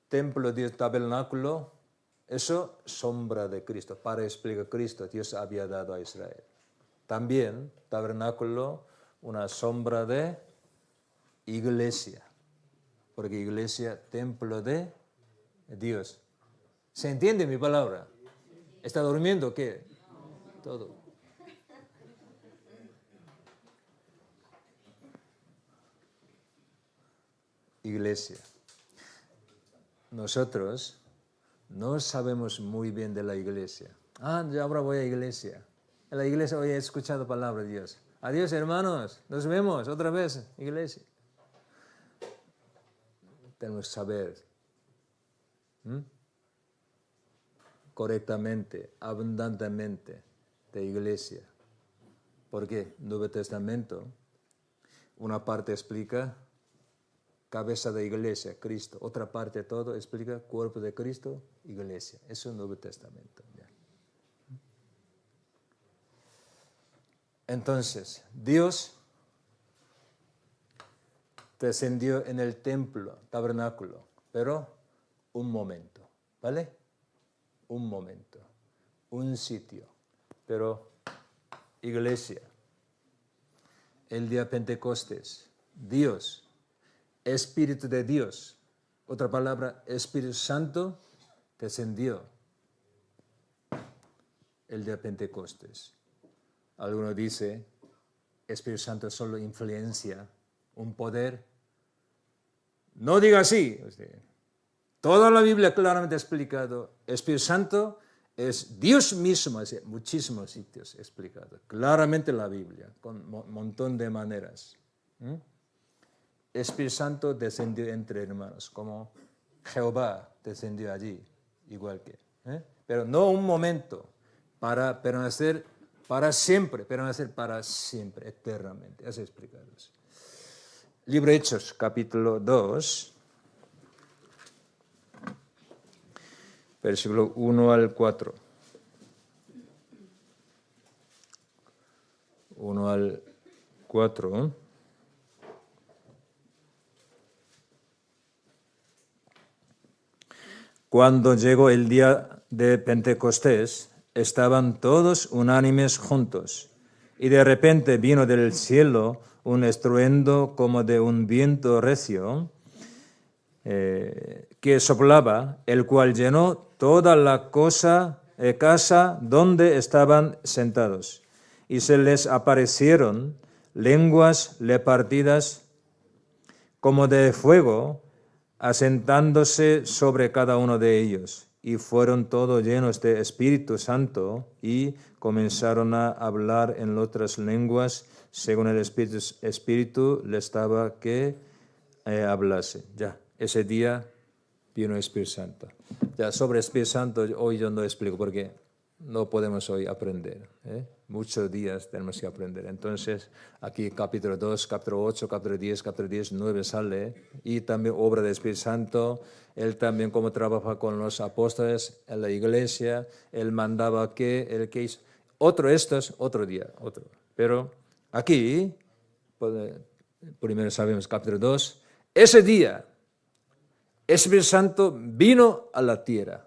templo, Dios, tabernáculo, eso sombra de Cristo, para explicar Cristo, Dios había dado a Israel. También, tabernáculo, una sombra de iglesia, porque iglesia, templo de Dios. ¿Se entiende mi palabra? ¿Está durmiendo qué? Todo. Iglesia. Nosotros no sabemos muy bien de la iglesia. Yo ahora voy a iglesia. En la iglesia hoy he escuchado palabra de Dios. Adiós, hermanos. Nos vemos otra vez, iglesia. Tenemos que saber correctamente, abundantemente de iglesia. Porque Nuevo Testamento, una parte explica cabeza de iglesia, Cristo. Otra parte todo explica cuerpo de Cristo, iglesia. Eso es el Nuevo Testamento. ¿Ya? Entonces, Dios descendió en el templo, tabernáculo, pero un momento, ¿vale? Un momento, un sitio, pero iglesia. El día de Pentecostés, Dios, Espíritu de Dios, otra palabra, Espíritu Santo, descendió el día de Pentecostés. Alguno dice, Espíritu Santo solo influencia, un poder. No diga así. Toda la Biblia claramente ha explicado, Espíritu Santo es Dios mismo, es muchísimos sitios explicado. Claramente la Biblia, con un montón de maneras. Espíritu Santo descendió entre hermanos, como Jehová descendió allí, igual que. Pero no un momento, para permanecer para siempre, eternamente. Así explicado. Libro de Hechos, capítulo 2, versículo 1 al 4. 1 al 4. Cuando llegó el día de Pentecostés, estaban todos unánimes juntos, y de repente vino del cielo un estruendo como de un viento recio que soplaba, el cual llenó toda la casa donde estaban sentados. Y se les aparecieron lenguas repartidas como de fuego, asentándose sobre cada uno de ellos. Y fueron todos llenos de Espíritu Santo y comenzaron a hablar en otras lenguas, según el Espíritu les daba que hablase. Ya, ese día vino el Espíritu Santo. Ya, sobre el Espíritu Santo hoy yo no explico porque no podemos hoy aprender. Muchos días tenemos que aprender. Entonces, aquí capítulo 2, capítulo 8, capítulo 10, capítulo 19 sale. Y también obra del Espíritu Santo. Él también como trabaja con los apóstoles en la iglesia. Él mandaba que, el que hizo. Esto es otro día, otro. Pero aquí, primero sabemos capítulo 2, ese día, el Espíritu Santo vino a la tierra.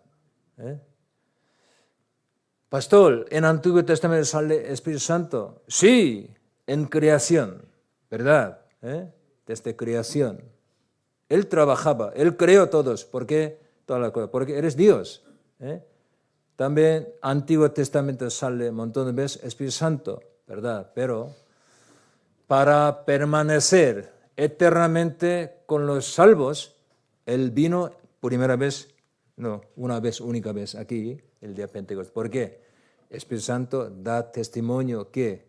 Pastor, ¿en Antiguo Testamento sale Espíritu Santo? Sí, en creación, ¿verdad? Desde creación. Él trabajaba, Él creó todos. ¿Por qué? Todas las cosas. Porque eres Dios. También Antiguo Testamento sale un montón de veces Espíritu Santo, ¿verdad? Pero para permanecer eternamente con los salvos, Él vino una vez, única vez aquí, el día Pentecostés. ¿Por qué? El Espíritu Santo da testimonio que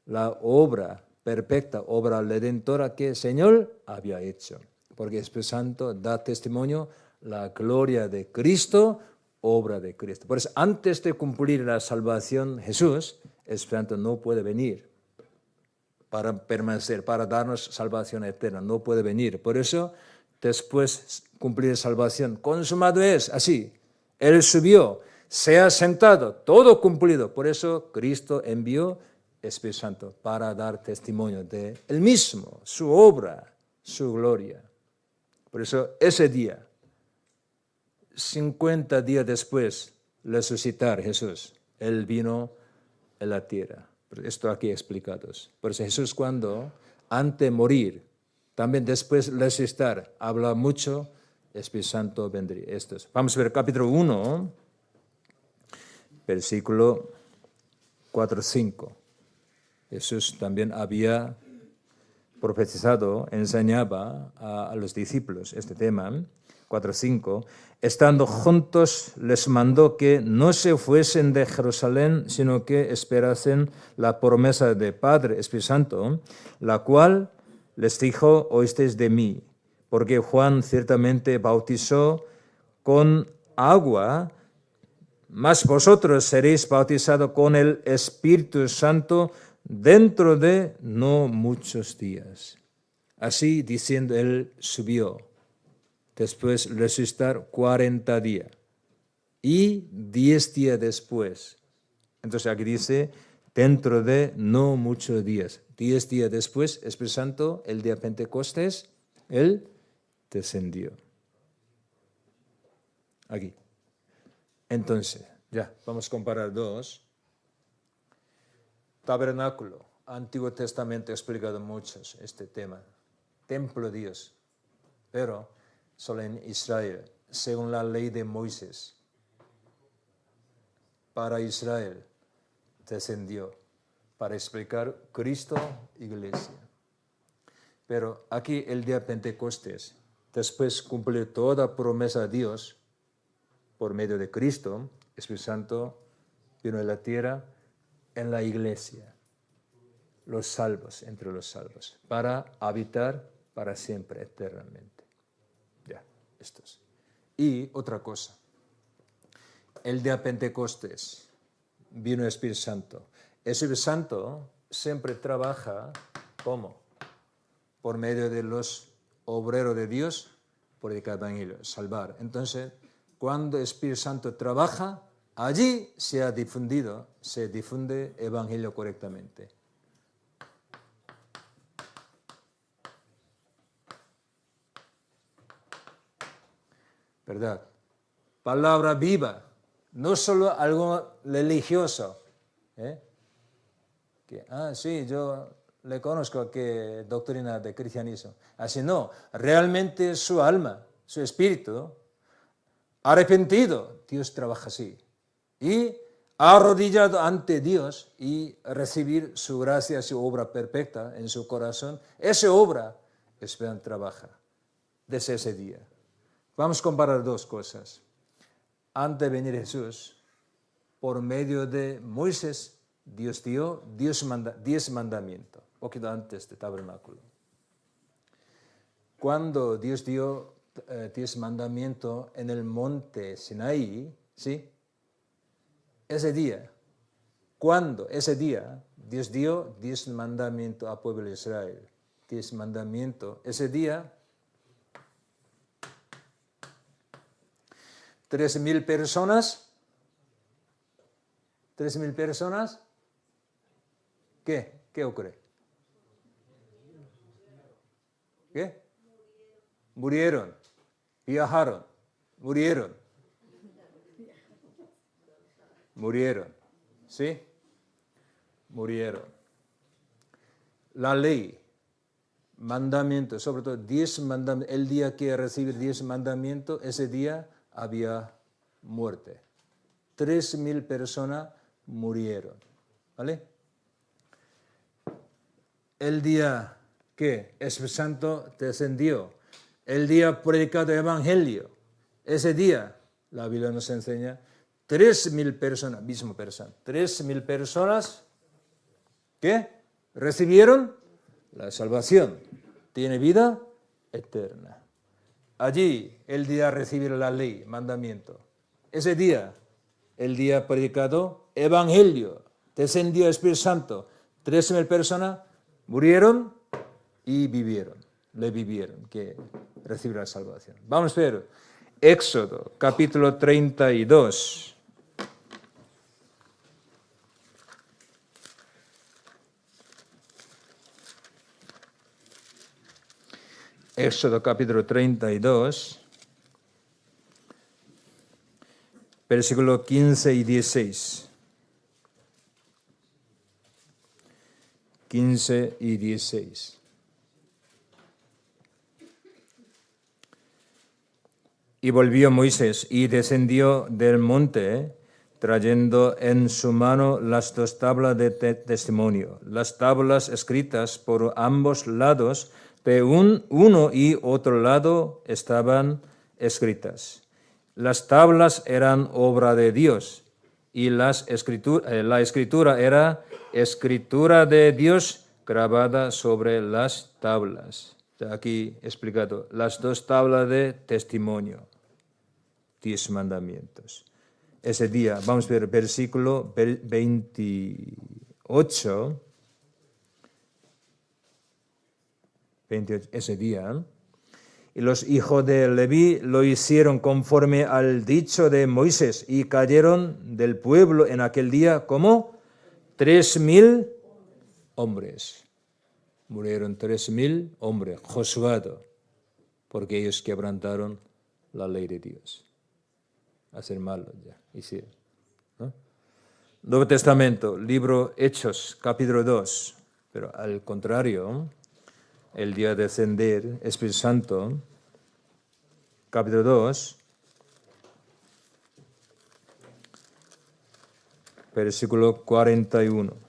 la obra perfecta, obra redentora que el Señor había hecho. Porque el Espíritu Santo da testimonio la gloria de Cristo, obra de Cristo. Por eso, antes de cumplir la salvación Jesús, el Espíritu Santo no puede venir para permanecer, para darnos salvación eterna. No puede venir. Por eso, después cumplir la salvación, consumado es, así. Él subió, se ha sentado, todo cumplido. Por eso Cristo envió Espíritu Santo para dar testimonio de Él mismo, su obra, su gloria. Por eso ese día, 50 días después de resucitar Jesús, Él vino a la tierra. Esto aquí explicados. Por eso Jesús cuando, antes de morir, también después de resucitar, habla mucho, Espíritu Santo vendría. Vamos a ver capítulo 1, versículo 4-5. Jesús también había profetizado, enseñaba a los discípulos este tema. 4-5. Estando juntos les mandó que no se fuesen de Jerusalén, sino que esperasen la promesa del Padre, Espíritu Santo, la cual les dijo, oísteis de mí, porque Juan ciertamente bautizó con agua, mas vosotros seréis bautizados con el Espíritu Santo dentro de no muchos días. Así diciendo, Él subió. Después resucitar 40 días. Y 10 días después. Entonces aquí dice, dentro de no muchos días. 10 días después, Espíritu Santo, el día de Pentecostés, Él descendió. Aquí. Entonces, ya, vamos a comparar dos. Tabernáculo, Antiguo Testamento ha explicado muchos este tema. Templo de Dios, pero solo en Israel, según la ley de Moisés. Para Israel descendió, para explicar Cristo, iglesia. Pero aquí el día de Pentecostés, después cumplir toda promesa de Dios, por medio de Cristo, Espíritu Santo vino a la tierra en la iglesia, los salvos, entre los salvos, para habitar para siempre, eternamente. Ya, estos. Y otra cosa, el día de Pentecostés vino el Espíritu Santo. El Espíritu Santo siempre trabaja, ¿cómo? Por medio de los obreros de Dios, por el evangelio, salvar. Entonces, cuando el Espíritu Santo trabaja, allí se difunde el evangelio correctamente. ¿Verdad? Palabra viva, no solo algo religioso. Sí, yo le conozco que doctrina de cristianismo. Así no, realmente su alma, su espíritu, arrepentido, Dios trabaja así. Y arrodillado ante Dios y recibir su gracia, su obra perfecta en su corazón, esa obra esperan trabajar desde ese día. Vamos a comparar dos cosas. Antes de venir Jesús, por medio de Moisés, Dios dio 10 mandamientos, un poquito antes del tabernáculo. Cuando Dios dio 10 mandamientos en el monte Sinaí, ¿sí? Ese día, ese día, Dios dio 10 mandamientos al pueblo de Israel. 10 mandamientos. Ese día, 3,000 personas. 3,000 personas. ¿Qué ocurre? ¿Qué? Murieron. Viajaron. Murieron. ¿Sí? Murieron. La ley, mandamientos, sobre todo 10 mandamientos, el día que recibir 10 mandamientos, ese día había muerte. 3,000 personas murieron. ¿Vale? El día que Espíritu Santo descendió, el día predicado el Evangelio, ese día, la Biblia nos enseña, 3,000 personas, 3,000 personas que recibieron la salvación, tiene vida eterna. Allí, el día de recibir la ley, mandamiento, ese día, el día predicado, Evangelio, descendió el Espíritu Santo, 3,000 personas murieron y vivieron, que recibieron la salvación. Vamos a ver, Éxodo, capítulo 32. Éxodo capítulo 32, versículo 15 y 16. 15 y 16. Y volvió Moisés y descendió del monte, trayendo en su mano las 2 tablas de testimonio, las tablas escritas por ambos lados, de uno y otro lado estaban escritas. Las tablas eran obra de Dios y la escritura era escritura de Dios grabada sobre las tablas. Aquí explicado, las 2 tablas de testimonio, 10 mandamientos. Ese día, vamos a ver versículo 28. Ese día, y los hijos de Leví lo hicieron conforme al dicho de Moisés y cayeron del pueblo en aquel día como 3,000 hombres. Murieron 3,000 hombres, juzgados, porque ellos quebrantaron la ley de Dios. Hacer malo ya, hicieron. ¿No? Nuevo Testamento, libro Hechos, capítulo 2, pero al contrario, el día de descender, Espíritu Santo, capítulo 2, versículo 41.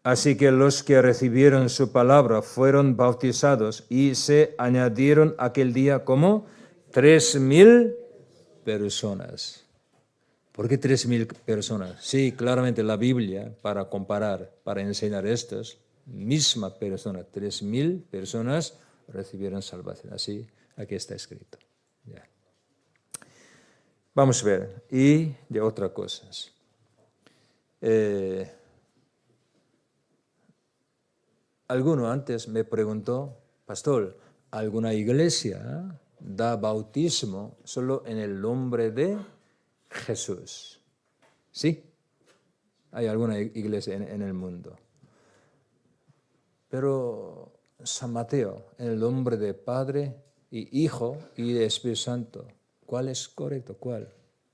Así que los que recibieron su palabra fueron bautizados y se añadieron aquel día como 3,000 personas. ¿Por qué 3,000 personas? Sí, claramente la Biblia, para comparar, para enseñar estas, misma persona, 3,000 personas recibieron salvación. Así, aquí está escrito. Ya. Vamos a ver, y de otras cosas. Alguno antes me preguntó, pastor, ¿alguna iglesia da bautismo solo en el nombre de Jesús? Sí, hay alguna iglesia en el mundo. Pero San Mateo, en el nombre de Padre y Hijo y de Espíritu Santo, ¿cuál es correcto? ¿Cuál?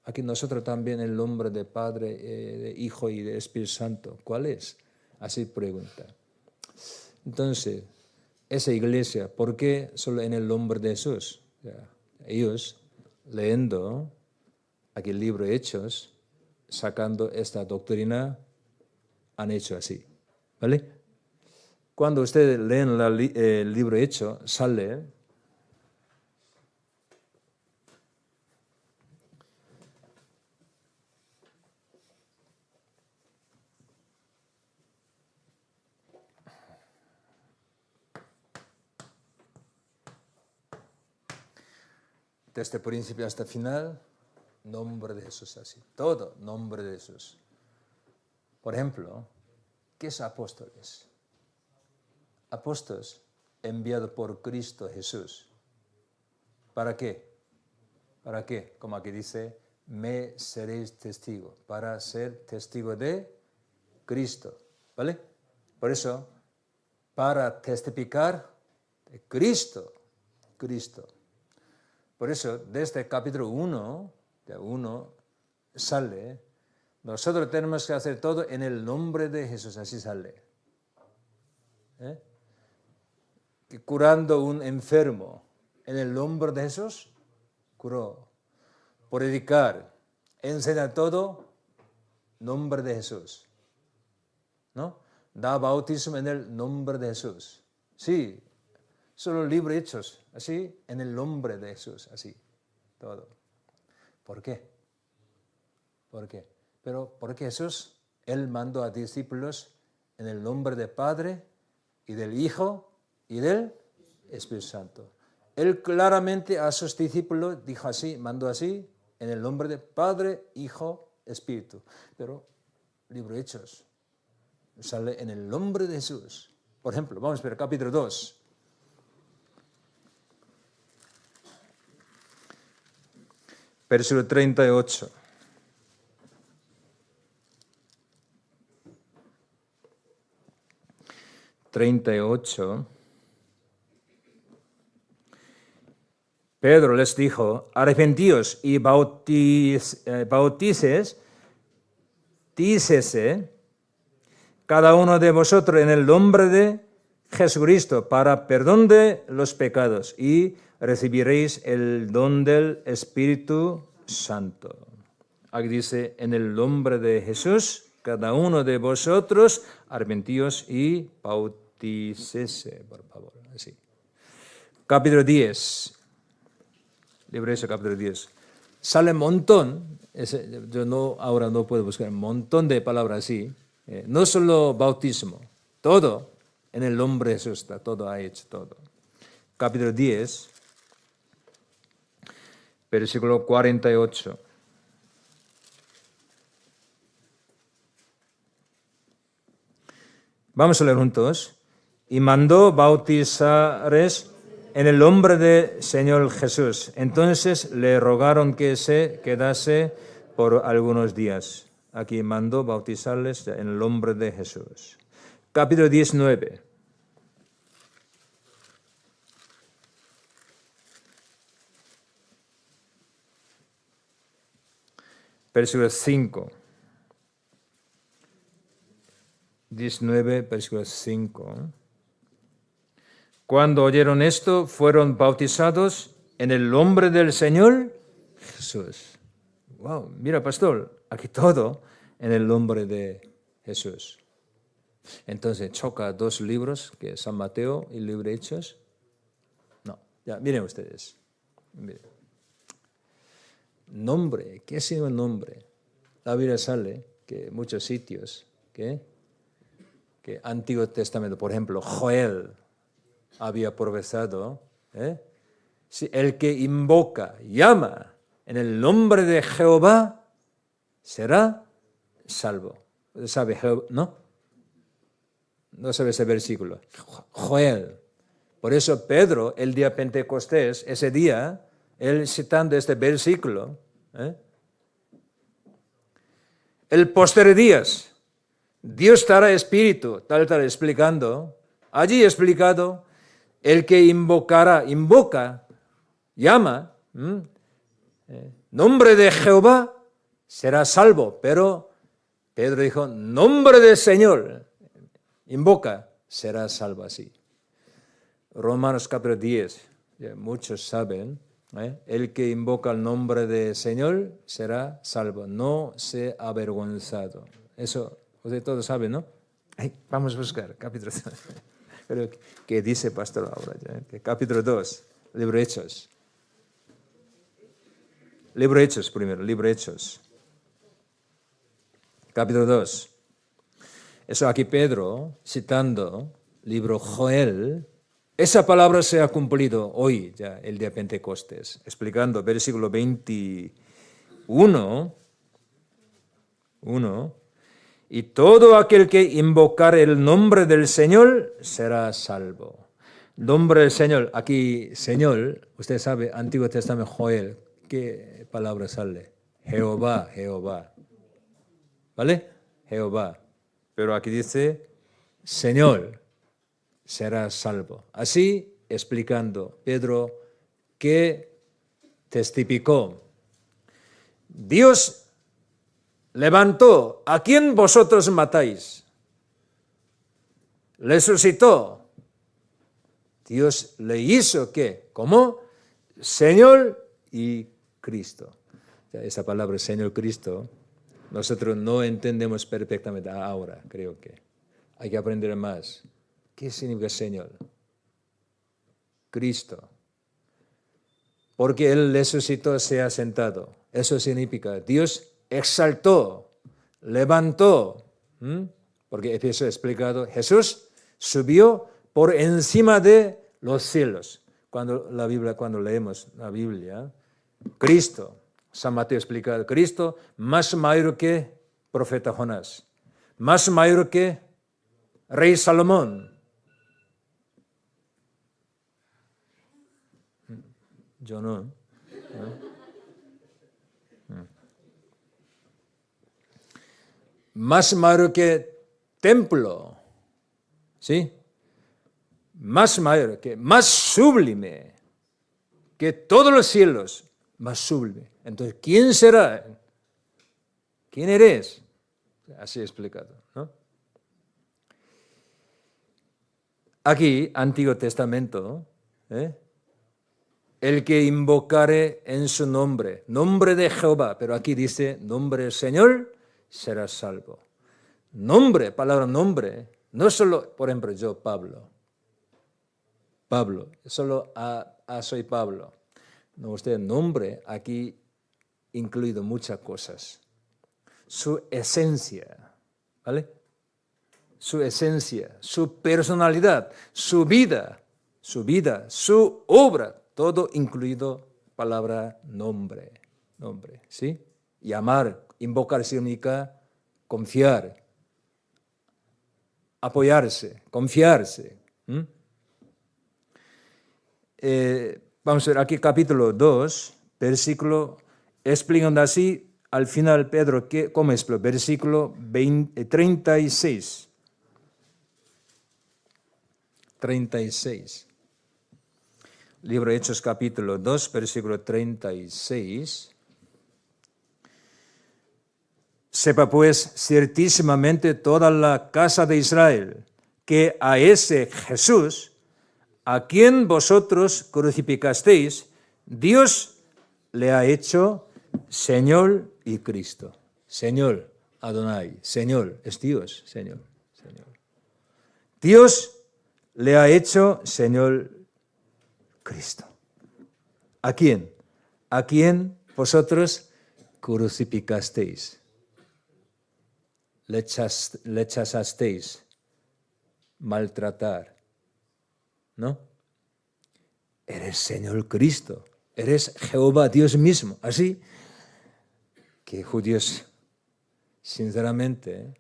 aquí nosotros también el nombre de Padre, de Hijo y de Espíritu Santo. ¿Cuál es? Así pregunta. Entonces, esa iglesia, ¿por qué solo en el nombre de Jesús? Ellos, leyendo aquí el libro de Hechos, sacando esta doctrina, han hecho así. ¿Vale? Cuando ustedes leen el libro de Hechos, sale desde el principio hasta el final, nombre de Jesús así. Todo nombre de Jesús. Por ejemplo, ¿qué es apóstoles? Apóstoles enviados por Cristo Jesús. ¿Para qué? ¿Para qué? Como aquí dice, me seréis testigo. Para ser testigo de Cristo. ¿Vale? Por eso, para testificar de Cristo. Cristo. Por eso, desde el capítulo 1, sale, nosotros tenemos que hacer todo en el nombre de Jesús, así sale. Que curando un enfermo, en el nombre de Jesús, curó. Predicar, enseñar todo, nombre de Jesús. ¿No? Da bautismo en el nombre de Jesús. Sí. Solo libro Hechos, así, en el nombre de Jesús, así, todo. ¿Por qué? ¿Por qué? Pero porque Jesús, Él mandó a discípulos en el nombre del Padre y del Hijo y del Espíritu Santo. Él claramente a sus discípulos dijo así, mandó así, en el nombre del Padre, Hijo, Espíritu. Pero libro Hechos sale en el nombre de Jesús. Por ejemplo, vamos a ver capítulo 2. Versículo 38. Pedro les dijo, arrepentíos y bautícese cada uno de vosotros en el nombre de Jesucristo para perdón de los pecados y recibiréis el don del Espíritu Santo. Aquí dice, en el nombre de Jesús, cada uno de vosotros, arrepentíos y bautícese, por favor. Así. Capítulo 10. Libro de Hechos, capítulo 10. Sale un montón, yo ahora no puedo buscar un montón de palabras así. No solo bautismo, todo en el nombre de Jesús, está todo ha hecho, todo. Capítulo 10. Versículo 48. Vamos a leer juntos. Y mandó bautizares en el nombre del Señor Jesús. Entonces le rogaron que se quedase por algunos días. Aquí mandó bautizarles en el nombre de Jesús. Capítulo 19. Versículo 5. 19, versículo 5. Cuando oyeron esto, fueron bautizados en el nombre del Señor Jesús. Wow, mira, pastor, aquí todo en el nombre de Jesús. Entonces choca dos libros, que es San Mateo y el libro de Hechos. No, ya, miren ustedes. Miren. Nombre, ¿qué significa nombre? La Biblia sale que muchos sitios, que Antiguo Testamento, por ejemplo, Joel había profetizado, si el que invoca, llama en el nombre de Jehová, será salvo. ¿Sabe Jehová? ¿No? No sabe ese versículo. Joel. Por eso Pedro, el día Pentecostés, ese día, él citando este versículo, el posterior días, Dios dará espíritu, tal explicando, allí explicado, el que invoca, llama, nombre de Jehová, será salvo. Pero Pedro dijo, nombre del Señor, invoca, será salvo así. Romanos capítulo 10, ya muchos saben, el que invoca el nombre del Señor será salvo, no sea avergonzado. Eso ustedes todos saben, ¿no? Vamos a buscar capítulo 2. Pero ¿qué dice pastor ahora? Capítulo 2, libro Hechos. Libro Hechos primero, libro Hechos. Capítulo 2. Eso aquí Pedro, citando libro Joel, esa palabra se ha cumplido hoy, ya el día de Pentecostés, explicando versículo 21, y todo aquel que invocar el nombre del Señor será salvo. Nombre del Señor, aquí Señor, usted sabe, Antiguo Testamento Joel, ¿qué palabra sale? Jehová, Jehová. ¿Vale? Jehová. Pero aquí dice, Señor, será salvo. Así explicando Pedro que testificó. Dios levantó a quien vosotros matáis. Resucitó. Dios le hizo ¿qué? Como Señor y Cristo. Esa palabra Señor Cristo nosotros no entendemos perfectamente ahora, creo que. Hay que aprender más. ¿Qué significa Señor? Cristo. Porque Él resucitó, se ha sentado. Eso significa Dios exaltó, levantó. Porque Efesios ha explicado, Jesús subió por encima de los cielos. Cuando leemos la Biblia, Cristo, San Mateo explica, Cristo más mayor que profeta Jonás, más mayor que rey Salomón. Yo no. Más mayor que templo, ¿sí? Más mayor, más sublime que todos los cielos, más sublime. Entonces, ¿quién será? ¿Quién eres? Así explicado, ¿no? Aquí, Antiguo Testamento, el que invocare en su nombre, nombre de Jehová, pero aquí dice, nombre del Señor, será salvo. Nombre, palabra nombre, no solo, por ejemplo, yo, Pablo, solo soy Pablo. No, usted nombre aquí incluido muchas cosas. Su esencia, ¿vale? Su esencia, su personalidad, su vida, su obra, todo incluido palabra nombre, ¿sí? Llamar, invocar significa confiar, apoyarse, confiarse. Vamos a ver aquí capítulo 2, versículo, explicando así, al final Pedro, ¿cómo explica? Versículo 36. 36. Libro de Hechos capítulo 2, versículo 36. Sepa pues ciertísimamente toda la casa de Israel que a ese Jesús, a quien vosotros crucificasteis, Dios le ha hecho Señor y Cristo. Señor, Adonai, Señor, es Dios, Señor. Dios le ha hecho Señor Cristo. ¿A quién? A quien vosotros crucificasteis. Le echasteis, maltratar. ¿No? Eres Señor Cristo, eres Jehová, Dios mismo. Así que judíos, sinceramente,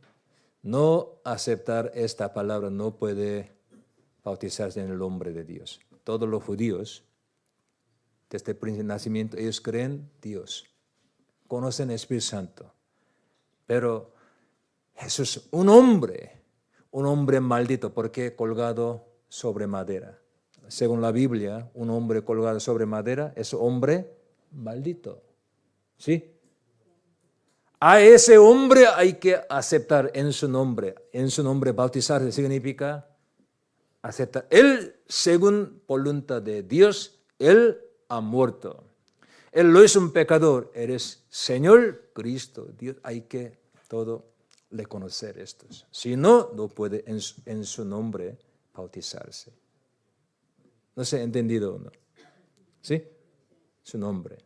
no aceptar esta palabra no puede bautizarse en el nombre de Dios. Todos los judíos, desde el nacimiento, ellos creen Dios, conocen el Espíritu Santo. Pero Jesús, un hombre maldito, porque colgado sobre madera. Según la Biblia, un hombre colgado sobre madera es hombre maldito. ¿Sí? A ese hombre hay que aceptar en su nombre. En su nombre bautizarse significa aceptar. Él, según voluntad de Dios, Él ha muerto. Él no es un pecador, eres Señor Cristo. Dios, hay que todo reconocer estos. Si no, no puede en su nombre bautizarse. ¿No se ha entendido o no? ¿Sí? Su nombre.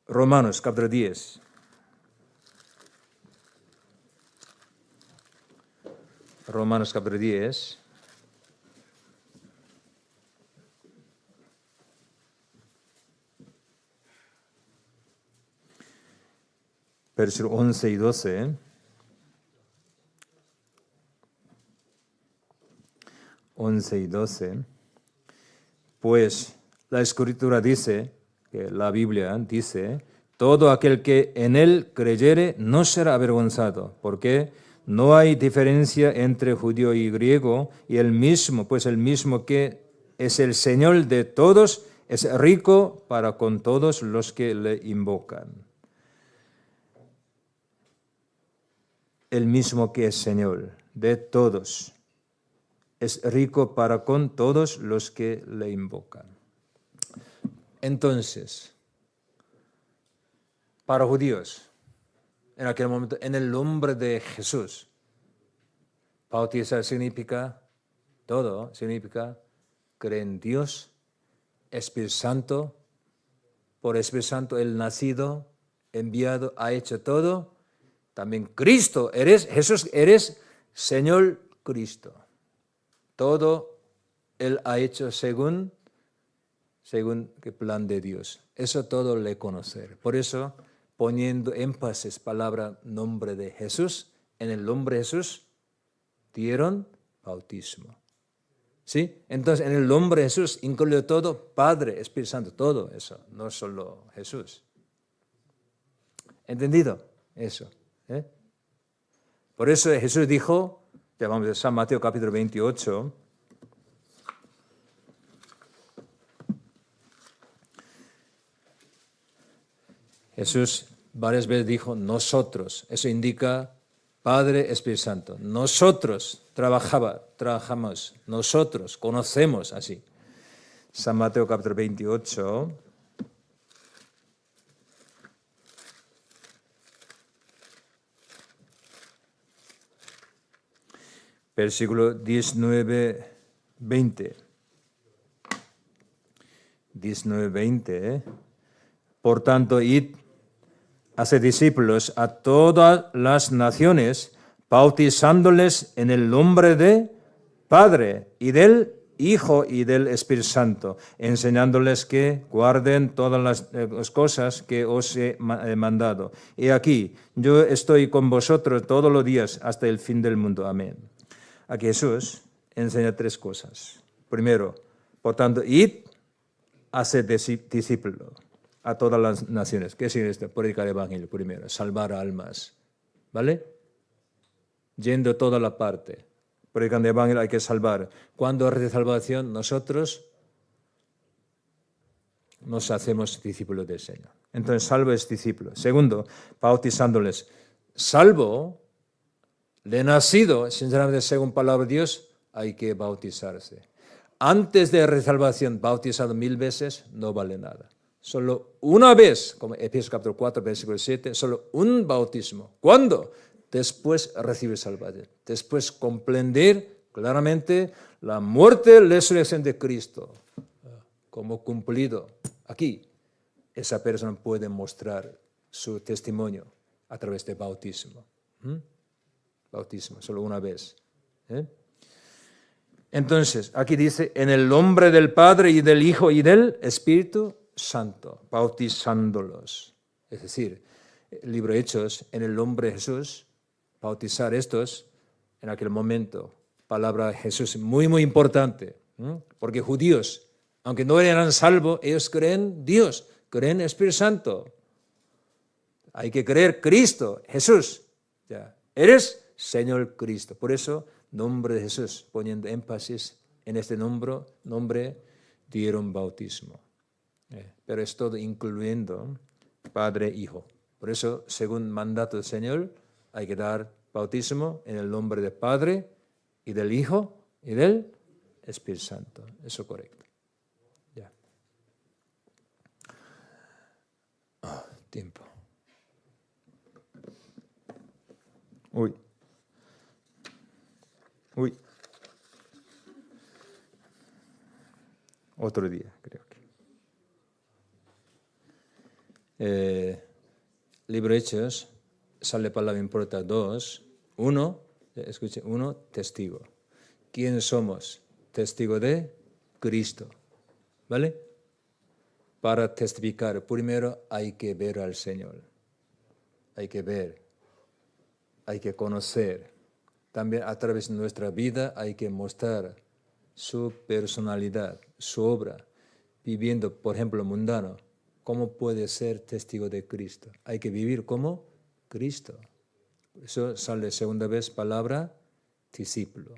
Romanos, capítulo 10. Romanos, capítulo 10. Versículos 11 y 12. 11 y 12. Pues la Escritura dice, que la Biblia dice, todo aquel que en él creyere no será avergonzado, porque no hay diferencia entre judío y griego, y el mismo, pues el mismo que es el Señor de todos, es rico para con todos los que le invocan. El mismo que es Señor de todos, es rico para con todos los que le invocan. Entonces, para judíos, en aquel momento, en el nombre de Jesús, bautizar significa todo, significa creer en Dios, Espíritu Santo, por Espíritu Santo el nacido, enviado, ha hecho todo. También Cristo, Jesús, eres Señor Cristo. Todo Él ha hecho según el plan de Dios. Eso todo le conocer. Por eso, poniendo énfasis, palabra, nombre de Jesús, en el nombre de Jesús, dieron bautismo. ¿Sí? Entonces, en el nombre de Jesús, incluye todo, Padre, Espíritu Santo, todo eso, no solo Jesús. ¿Entendido? Eso. Por eso Jesús dijo, ya vamos a San Mateo capítulo 28, Jesús varias veces dijo nosotros, eso indica Padre, Espíritu Santo. Nosotros trabajamos, nosotros conocemos así. San Mateo capítulo 28. Versículo 19, 20. 19, 20. Por tanto, id, haced discípulos a todas las naciones, bautizándoles en el nombre de Padre y del Hijo y del Espíritu Santo, enseñándoles que guarden todas las cosas que os he mandado. Y aquí, yo estoy con vosotros todos los días hasta el fin del mundo. Amén. Aquí Jesús enseña tres cosas. Primero, por tanto, id, haced discípulos a todas las naciones. ¿Qué significa esto? Predicar el evangelio primero, salvar almas. ¿Vale? Yendo toda la parte. Predicando el evangelio hay que salvar. Cuando es de salvación, nosotros nos hacemos discípulos del Señor. Entonces, salvo es discípulo. Segundo, bautizándoles. Salvo, de nacido, sinceramente, según palabra de Dios, hay que bautizarse. Antes de la salvación, bautizado 1000 veces, no vale nada. Solo una vez, como Efesios capítulo 4, versículo 7, solo un bautismo. ¿Cuándo? Después recibir salvación. Después comprender claramente la muerte y la resurrección de Cristo como cumplido. Aquí, esa persona puede mostrar su testimonio a través de bautismo. Bautismo, solo una vez. Entonces, aquí dice, en el nombre del Padre y del Hijo y del Espíritu Santo, bautizándolos. Es decir, el libro de Hechos, en el nombre de Jesús, bautizar estos, en aquel momento, palabra de Jesús, muy, muy importante, porque judíos, aunque no eran salvos, ellos creen Dios, creen Espíritu Santo. Hay que creer Cristo, Jesús. Ya. Eres Señor Cristo. Por eso, nombre de Jesús, poniendo énfasis en este nombre dieron bautismo. Pero es todo incluyendo Padre, Hijo. Por eso, según mandato del Señor, hay que dar bautismo en el nombre del Padre y del Hijo y del Espíritu Santo. Eso es correcto. Ya. Tiempo. Uy. Otro día, creo que. Libro Hechos, sale palabra importante 2. 1, escuche, 1, testigo. ¿Quién somos? Testigo de Cristo. ¿Vale? Para testificar, primero hay que ver al Señor. Hay que ver. Hay que conocer. También a través de nuestra vida hay que mostrar su personalidad, su obra, viviendo, por ejemplo, mundano. ¿Cómo puede ser testigo de Cristo? Hay que vivir como Cristo. Por eso sale segunda vez palabra discípulo.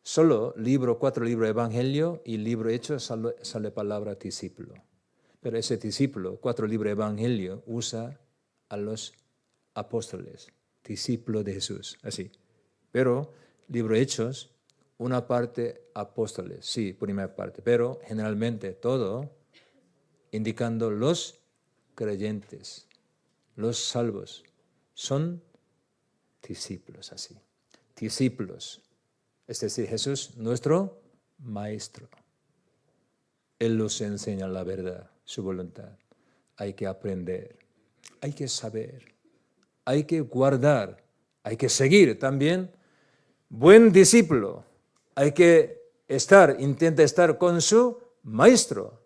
Solo 4 libros de Evangelio y libro Hechos sale palabra discípulo. Pero ese discípulo, 4 libros de Evangelio, usa a los apóstoles, discípulos de Jesús, así. Pero libro Hechos, una parte apóstoles, sí, primera parte, pero generalmente todo indicando los creyentes, los salvos, son discípulos así. Discípulos, es decir, Jesús, nuestro maestro. Él nos enseña la verdad, su voluntad. Hay que aprender, hay que saber, hay que guardar, hay que seguir también. Buen discípulo, hay que intenta estar con su maestro.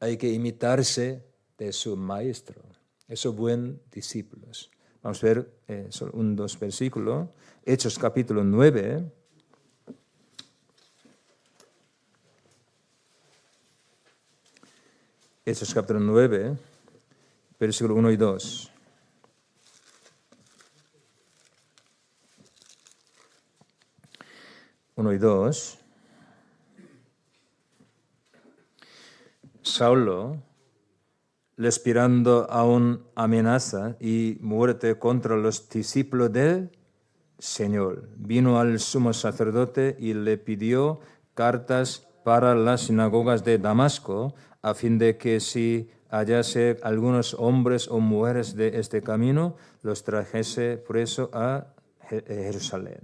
Hay que imitarse de su maestro. Esos buen discípulos. Vamos a ver solo 2 versículos. Hechos capítulo 9. Hechos capítulo 9, versículo 1 y 2. Uno y 2. Saulo, respirando aún amenaza y muerte contra los discípulos del Señor, vino al sumo sacerdote y le pidió cartas para las sinagogas de Damasco, a fin de que si hallase algunos hombres o mujeres de este camino, los trajese preso a Jerusalén.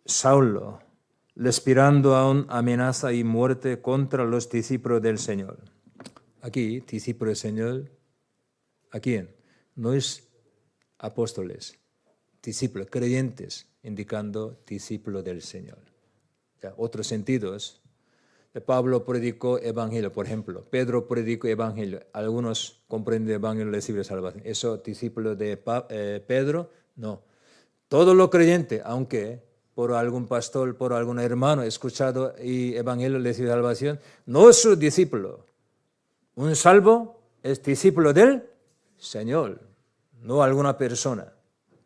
Saulo, respirando aún amenaza y muerte contra los discípulos del Señor. Aquí, discípulos del Señor, ¿a quién? No es apóstoles, discípulos, creyentes, indicando discípulos del Señor. Ya, otros sentidos. Pablo predicó evangelio, por ejemplo. Pedro predicó evangelio. Algunos comprenden evangelio y reciben salvación. ¿Eso discípulo de Pedro? No. Todo lo creyente, aunque por algún pastor, por algún hermano escuchado y evangelio recibe salvación, no es su discípulo. Un salvo es discípulo del Señor, no alguna persona.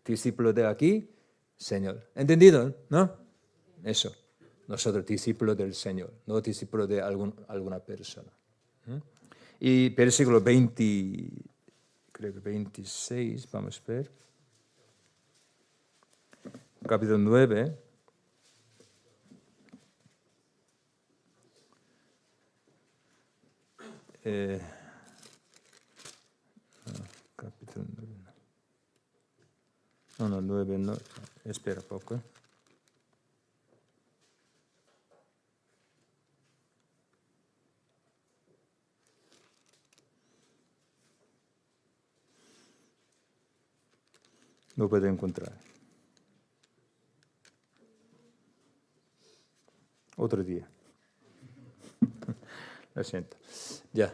Discípulo de aquí, Señor. ¿Entendido? ¿No? Eso. Nosotros discípulos del Señor, no discípulos de alguna persona. Y versículo 20, creo que 26, vamos a ver. Capítulo 9. Capítulo 9. No, 9 no. Espera poco. No puedo encontrar. Otro día. Lo siento. Ya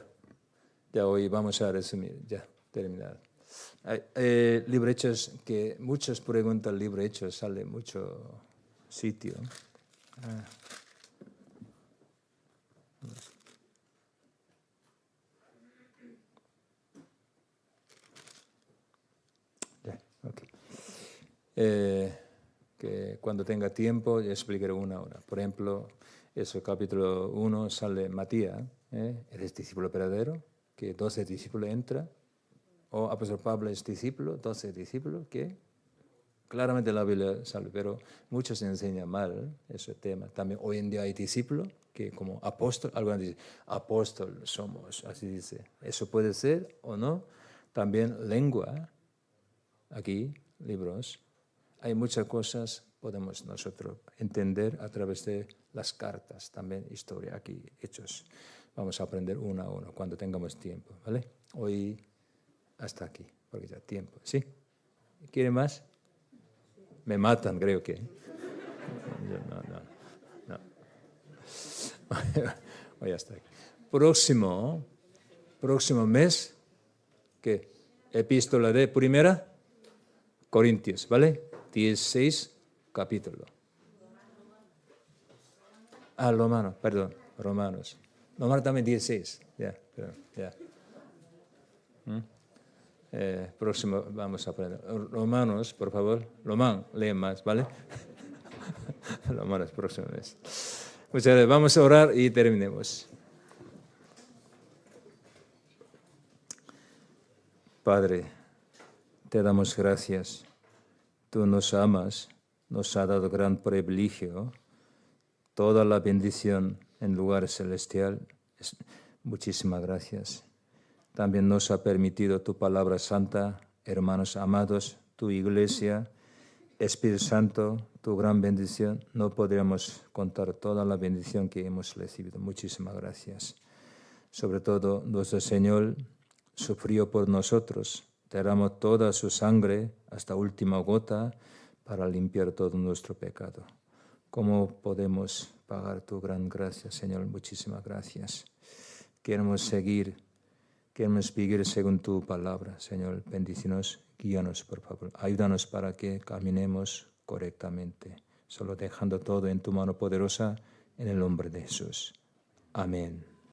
hoy vamos a resumir. Ya, terminar. Libro Hechos, que muchos preguntan Libro Hechos, sale mucho sitio. Que cuando tenga tiempo explicaré una hora. Por ejemplo, eso capítulo 1 sale Matías, eres discípulo verdadero, que 12 discípulos entran, O apóstol Pablo es discípulo, 12 discípulos, que claramente la Biblia sale, pero muchos enseñan mal ese tema. También hoy en día hay discípulos que como apóstol, algunos dicen, apóstol somos, así dice. Eso puede ser o no. También lengua, aquí, libros. Hay muchas cosas podemos nosotros entender a través de las cartas, también historia aquí, hechos. Vamos a aprender uno a uno cuando tengamos tiempo, ¿vale? Hoy hasta aquí, porque ya tiempo, ¿sí? ¿Quieren más? Me matan, creo que. No. Hoy hasta aquí. Próximo mes, ¿qué? Epístola de Primera Corintios, ¿vale? 16 capítulo. Romanos, perdón, Romanos. Romanos también 16, ya. Próximo vamos a aprender. Romanos, por favor. Román, leen más, ¿vale? Romanos, próximo mes. Muchas gracias. Vamos a orar y terminemos. Padre, te damos gracias. Tú nos amas, nos has dado gran privilegio, toda la bendición en lugar celestial. Muchísimas gracias. También nos ha permitido tu palabra santa, hermanos amados, tu iglesia, Espíritu Santo, tu gran bendición. No podríamos contar toda la bendición que hemos recibido. Muchísimas gracias. Sobre todo, nuestro Señor sufrió por nosotros. Derramó toda su sangre hasta última gota para limpiar todo nuestro pecado. ¿Cómo podemos pagar tu gran gracia, Señor? Muchísimas gracias. Queremos seguir según tu palabra, Señor. Bendícenos, guíanos, por favor. Ayúdanos para que caminemos correctamente. Solo dejando todo en tu mano poderosa, en el nombre de Jesús. Amén.